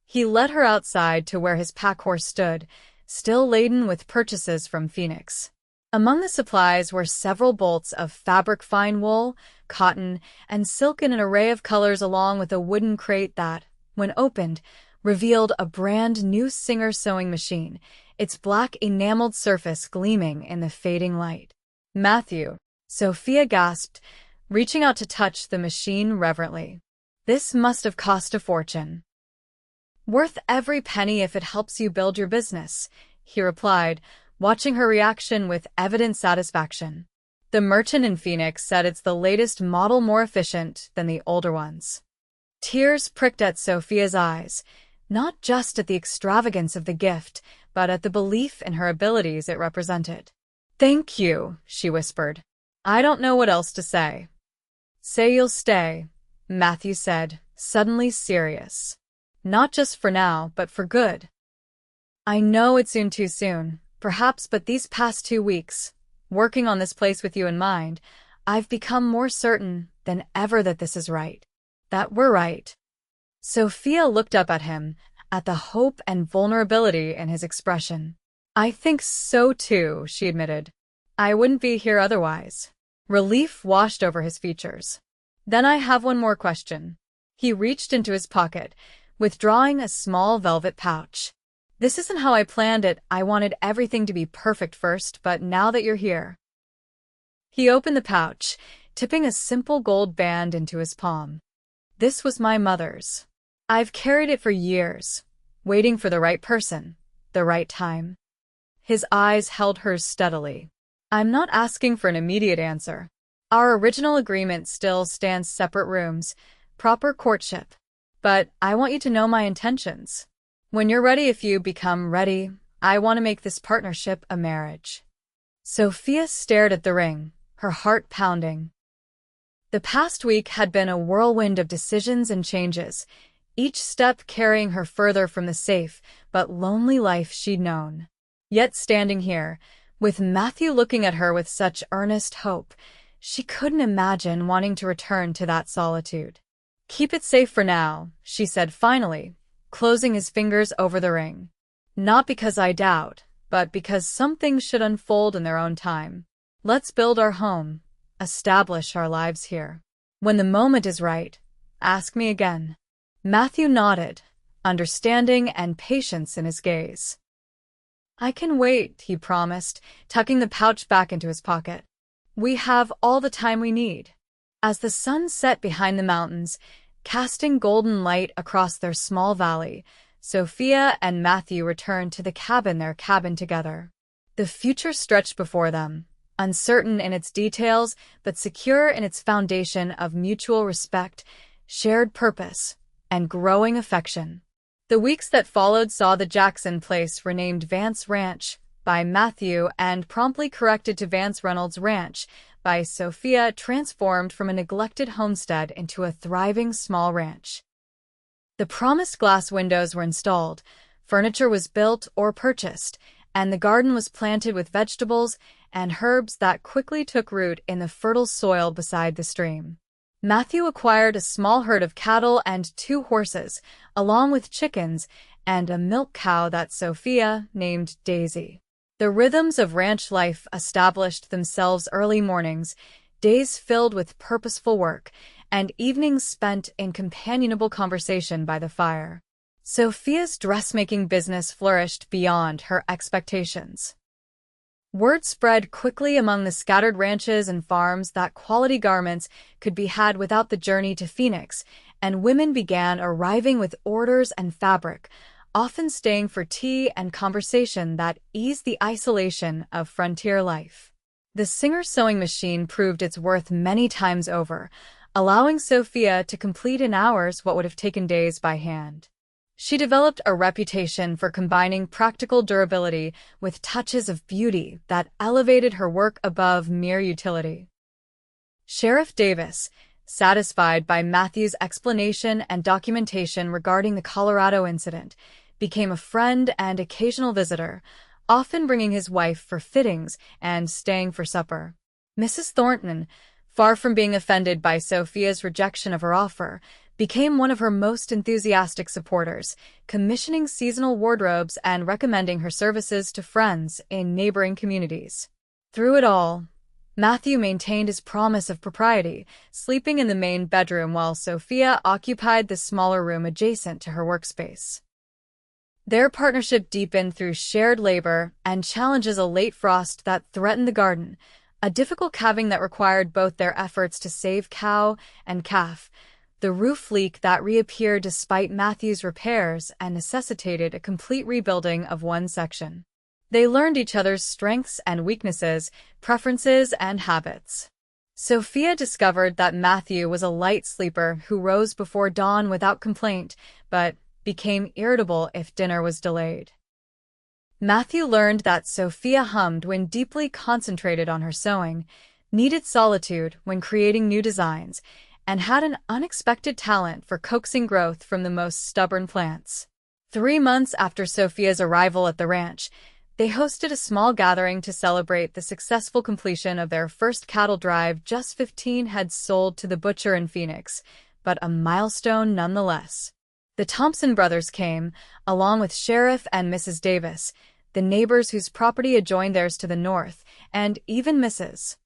S1: He led her outside to where his pack horse stood, still laden with purchases from Phoenix. Among the supplies were several bolts of fabric fine wool, cotton, and silk in an array of colors, along with a wooden crate that, when opened, revealed a brand new Singer sewing machine, its black enameled surface gleaming in the fading light. "Matthew," Sophia gasped, reaching out to touch the machine reverently. "This must have cost a fortune." "Worth every penny if it helps you build your business," he replied, watching her reaction with evident satisfaction. "The merchant in Phoenix said it's the latest model, more efficient than the older ones." Tears pricked at Sophia's eyes, not just at the extravagance of the gift, but at the belief in her abilities it represented. "Thank you," she whispered. "I don't know what else to say." "Say you'll stay," Matthew said, suddenly serious. "Not just for now, but for good." "I know it's soon, too soon, perhaps, but these past 2 weeks, working on this place with you in mind, I've become more certain than ever that this is right. That we're right." Sophia looked up at him, at the hope and vulnerability in his expression. "I think so too," she admitted. "I wouldn't be here otherwise." Relief washed over his features. "Then I have one more question." He reached into his pocket, withdrawing a small velvet pouch. "This isn't how I planned it. I wanted everything to be perfect first, but now that you're here." He opened the pouch, tipping a simple gold band into his palm. "This was my mother's. I've carried it for years, waiting for the right person, the right time." His eyes held hers steadily. "I'm not asking for an immediate answer. Our original agreement still stands, separate rooms, proper courtship. But I want you to know my intentions. When you're ready, if you become ready, I want to make this partnership a marriage." Sophia stared at the ring, her heart pounding. The past week had been a whirlwind of decisions and changes, each step carrying her further from the safe but lonely life she'd known. Yet standing here, with Matthew looking at her with such earnest hope, she couldn't imagine wanting to return to that solitude. "Keep it safe for now," she said finally, closing his fingers over the ring. "Not because I doubt, but because some things should unfold in their own time. Let's build our home, establish our lives here. When the moment is right, ask me again." Matthew nodded, understanding and patience in his gaze. "I can wait," he promised, tucking the pouch back into his pocket. "We have all the time we need." As the sun set behind the mountains, casting golden light across their small valley, Sophia and Matthew returned to their cabin together. The future stretched before them, uncertain in its details but secure in its foundation of mutual respect, shared purpose, and growing affection. The weeks that followed saw the Jackson place renamed Vance Ranch by Matthew and promptly corrected to Vance Reynolds Ranch by Sophia, transformed from a neglected homestead into a thriving small ranch. The promised glass windows were installed, furniture was built or purchased, and the garden was planted with vegetables and herbs that quickly took root in the fertile soil beside the stream. Matthew acquired a small herd of cattle and 2 horses, along with chickens and a milk cow that Sophia named Daisy. The rhythms of ranch life established themselves: early mornings, days filled with purposeful work, and evenings spent in companionable conversation by the fire. Sophia's dressmaking business flourished beyond her expectations. Word spread quickly among the scattered ranches and farms that quality garments could be had without the journey to Phoenix, and women began arriving with orders and fabric, often staying for tea and conversation that eased the isolation of frontier life. The Singer sewing machine proved its worth many times over, allowing Sophia to complete in hours what would have taken days by hand. She developed a reputation for combining practical durability with touches of beauty that elevated her work above mere utility. Sheriff Davis, satisfied by Matthew's explanation and documentation regarding the Colorado incident, became a friend and occasional visitor, often bringing his wife for fittings and staying for supper. Mrs. Thornton, far from being offended by Sophia's rejection of her offer, became one of her most enthusiastic supporters, commissioning seasonal wardrobes and recommending her services to friends in neighboring communities. Through it all, Matthew maintained his promise of propriety, sleeping in the main bedroom while Sophia occupied the smaller room adjacent to her workspace. Their partnership deepened through shared labor and challenges a late frost that threatened the garden, a difficult calving that required both their efforts to save cow and calf, the roof leak that reappeared despite Matthew's repairs and necessitated a complete rebuilding of one section. They learned each other's strengths and weaknesses, preferences and habits. Sophia discovered that Matthew was a light sleeper who rose before dawn without complaint, but became irritable if dinner was delayed. Matthew learned that Sophia hummed when deeply concentrated on her sewing, needed solitude when creating new designs, and had an unexpected talent for coaxing growth from the most stubborn plants. 3 months after Sophia's arrival at the ranch, they hosted a small gathering to celebrate the successful completion of their first cattle drive. Just 15 heads sold to the butcher in Phoenix, but a milestone nonetheless. The Thompson brothers came, along with Sheriff and Mrs. Davis, the neighbors whose property adjoined theirs to the north, and even Mrs.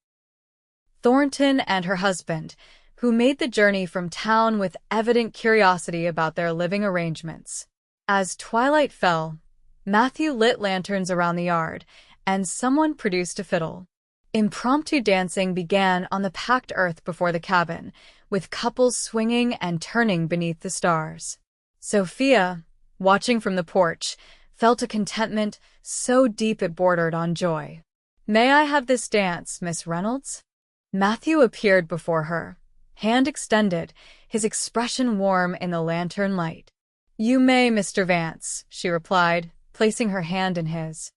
S1: Thornton and her husband, who made the journey from town with evident curiosity about their living arrangements. As twilight fell, Matthew lit lanterns around the yard, and someone produced a fiddle. Impromptu dancing began on the packed earth before the cabin, with couples swinging and turning beneath the stars. Sophia, watching from the porch, felt a contentment so deep it bordered on joy. "May I have this dance, Miss Reynolds?" Matthew appeared before her, hand extended, his expression warm in the lantern light. "You may, Mr. Vance," she replied, placing her hand in his.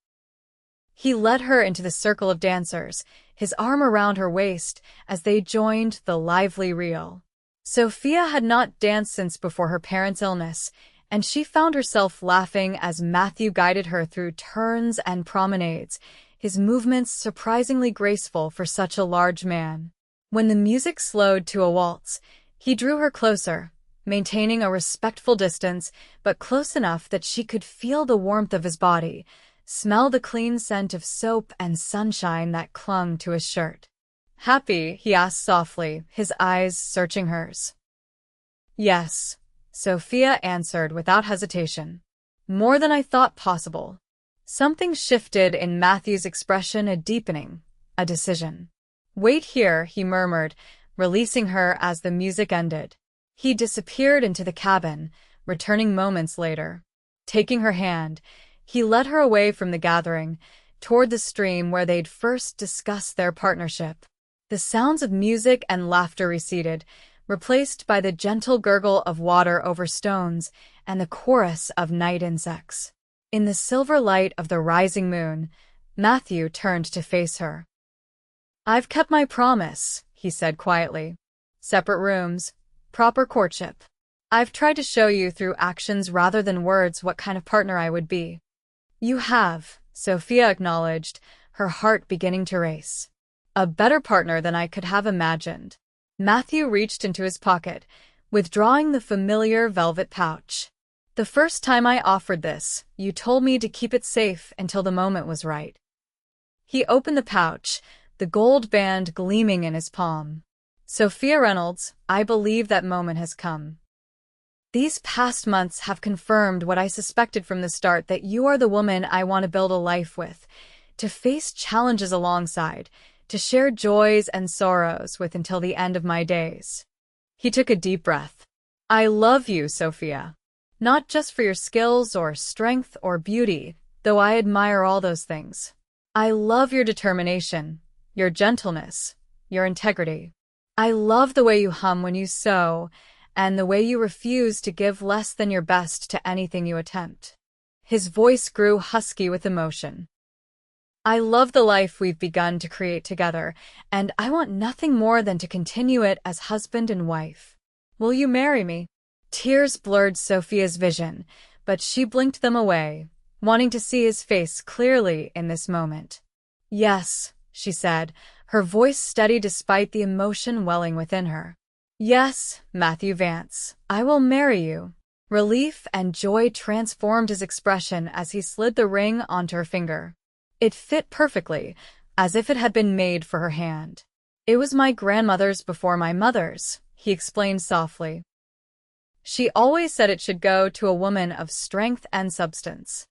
S1: He led her into the circle of dancers, his arm around her waist as they joined the lively reel. Sophia had not danced since before her parents' illness, and she found herself laughing as Matthew guided her through turns and promenades, his movements surprisingly graceful for such a large man. When the music slowed to a waltz, he drew her closer, maintaining a respectful distance, but close enough that she could feel the warmth of his body, smell the clean scent of soap and sunshine that clung to his shirt. "Happy?" he asked softly, his eyes searching hers. "Yes," Sophia answered without hesitation. "More than I thought possible." Something shifted in Matthew's expression, a deepening, a decision. "Wait here," he murmured, releasing her as the music ended. He disappeared into the cabin, returning moments later. Taking her hand, he led her away from the gathering, toward the stream where they'd first discussed their partnership. The sounds of music and laughter receded, replaced by the gentle gurgle of water over stones and the chorus of night insects. In the silver light of the rising moon, Matthew turned to face her. "I've kept my promise," he said quietly. "Separate rooms, proper courtship. I've tried to show you through actions rather than words what kind of partner I would be." "You have," Sophia acknowledged, her heart beginning to race. "A better partner than I could have imagined." Matthew reached into his pocket, withdrawing the familiar velvet pouch. "The first time I offered this, you told me to keep it safe until the moment was right." He opened the pouch, the gold band gleaming in his palm. "Sophia Reynolds, I believe that moment has come. These past months have confirmed what I suspected from the start, that you are the woman I want to build a life with, to face challenges alongside, to share joys and sorrows with until the end of my days." He took a deep breath. "I love you, Sophia. Not just for your skills or strength or beauty, though I admire all those things. I love your determination, your gentleness, your integrity. I love the way you hum when you sew, and the way you refuse to give less than your best to anything you attempt." His voice grew husky with emotion. "I love the life we've begun to create together, and I want nothing more than to continue it as husband and wife. Will you marry me?" Tears blurred Sophia's vision, but she blinked them away, wanting to see his face clearly in this moment. "Yes," she said, her voice steady despite the emotion welling within her. Yes, Matthew Vance, I will marry you. Relief and joy transformed his expression as he slid the ring onto her finger. It fit perfectly, as if it had been made for her hand. It was my grandmother's before my mother's, he explained softly. She always said it should go to a woman of strength and substance.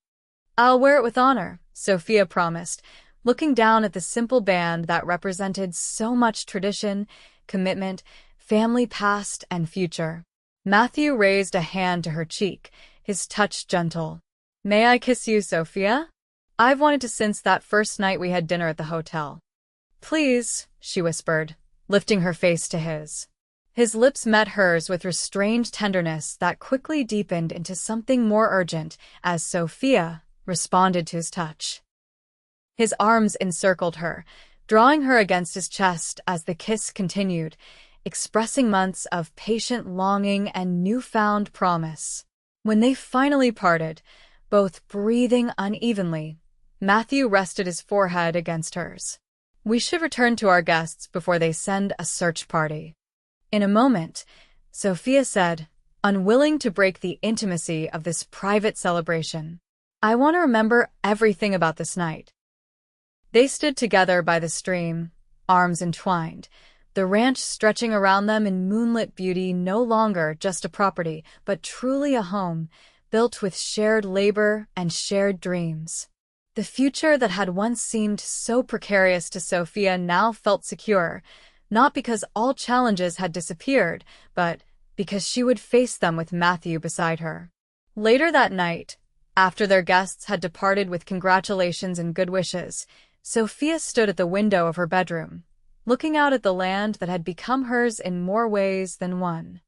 S1: I'll wear it with honor, Sophia promised, looking down at the simple band that represented so much tradition, commitment, family past and future. Matthew raised a hand to her cheek, his touch gentle. May I kiss you, Sophia? I've wanted to since that first night we had dinner at the hotel. Please, she whispered, lifting her face to his. His lips met hers with restrained tenderness that quickly deepened into something more urgent as Sophia responded to his touch. His arms encircled her, drawing her against his chest as the kiss continued, expressing months of patient longing and newfound promise. When they finally parted, both breathing unevenly, Matthew rested his forehead against hers. We should return to our guests before they send a search party. In a moment, Sophia said, unwilling to break the intimacy of this private celebration. I want to remember everything about this night. They stood together by the stream, arms entwined, the ranch stretching around them in moonlit beauty, no longer just a property, but truly a home, built with shared labor and shared dreams. The future that had once seemed so precarious to Sophia now felt secure, not because all challenges had disappeared, but because she would face them with Matthew beside her. Later that night, after their guests had departed with congratulations and good wishes, Sophia stood at the window of her bedroom, looking out at the land that had become hers in more ways than one.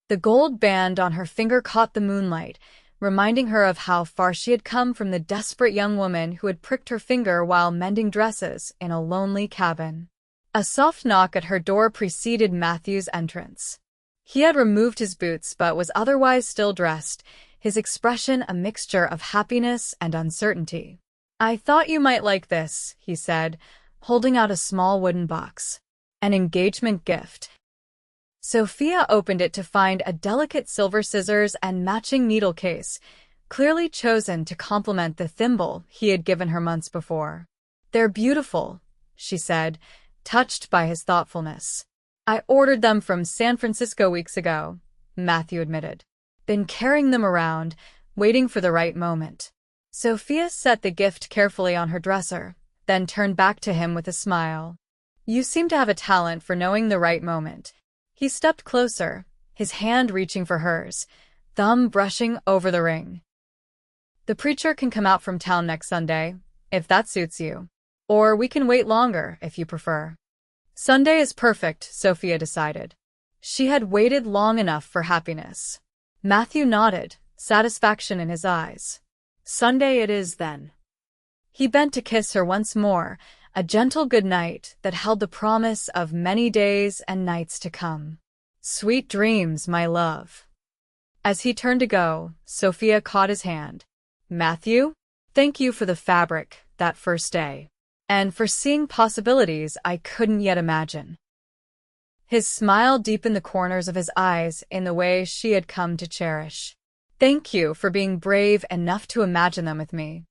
S1: The gold band on her finger caught the moonlight, reminding her of how far she had come from the desperate young woman who had pricked her finger while mending dresses in a lonely cabin. A soft knock at her door preceded Matthew's entrance. He had removed his boots but was otherwise still dressed, his expression a mixture of happiness and uncertainty. I thought you might like this, he said, holding out a small wooden box. An engagement gift. Sophia opened it to find a delicate silver scissors and matching needle case, clearly chosen to complement the thimble he had given her months before. They're beautiful, she said, touched by his thoughtfulness. I ordered them from San Francisco weeks ago, Matthew admitted. Been carrying them around, waiting for the right moment. Sophia set the gift carefully on her dresser, then turned back to him with a smile. You seem to have a talent for knowing the right moment. He stepped closer, his hand reaching for hers, thumb brushing over the ring. The preacher can come out from town next Sunday, if that suits you. Or we can wait longer, if you prefer. Sunday is perfect, Sophia decided. She had waited long enough for happiness. Matthew nodded, satisfaction in his eyes. Sunday it is, then. He bent to kiss her once more, a gentle good night that held the promise of many days and nights to come. Sweet dreams, my love. As he turned to go, Sophia caught his hand. Matthew, thank you for the fabric that first day. And for seeing possibilities I couldn't yet imagine. His smile deepened the corners of his eyes in the way she had come to cherish. Thank you for being brave enough to imagine them with me.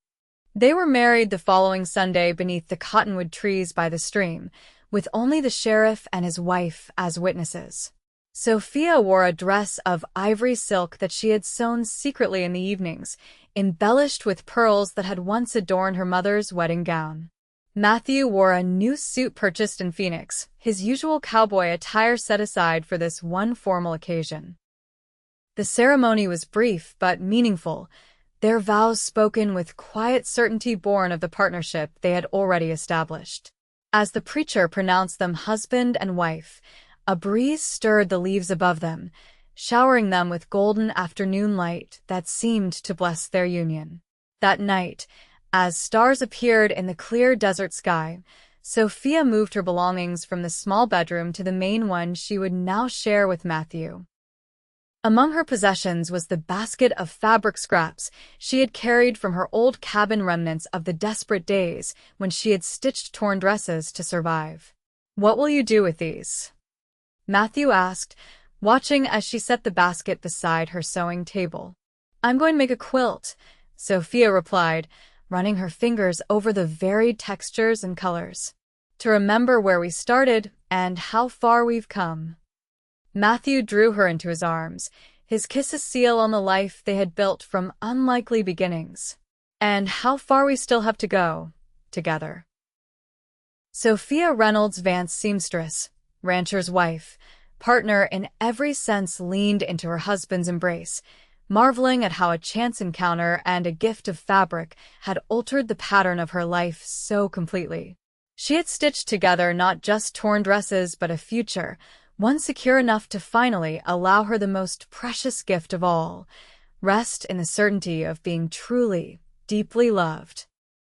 S1: They were married the following Sunday beneath the cottonwood trees by the stream, with only the sheriff and his wife as witnesses. Sophia wore a dress of ivory silk that she had sewn secretly in the evenings, embellished with pearls that had once adorned her mother's wedding gown. Matthew wore a new suit purchased in Phoenix, his usual cowboy attire set aside for this one formal occasion. The ceremony was brief but meaningful, their vows spoken with quiet certainty born of the partnership they had already established. As the preacher pronounced them husband and wife, a breeze stirred the leaves above them, showering them with golden afternoon light that seemed to bless their union. That night, as stars appeared in the clear desert sky, Sophia moved her belongings from the small bedroom to the main one she would now share with Matthew. Among her possessions was the basket of fabric scraps she had carried from her old cabin, remnants of the desperate days when she had stitched torn dresses to survive. What will you do with these? Matthew asked, watching as she set the basket beside her sewing table. I'm going to make a quilt, Sophia replied, running her fingers over the varied textures and colors. To remember where we started and how far we've come. Matthew drew her into his arms, his kiss a seal on the life they had built from unlikely beginnings. And how far we still have to go, together. Sophia Reynolds Vance, seamstress, rancher's wife, partner in every sense, leaned into her husband's embrace, marveling at how a chance encounter and a gift of fabric had altered the pattern of her life so completely. She had stitched together not just torn dresses but a future, one secure enough to finally allow her the most precious gift of all, rest in the certainty of being truly, deeply loved.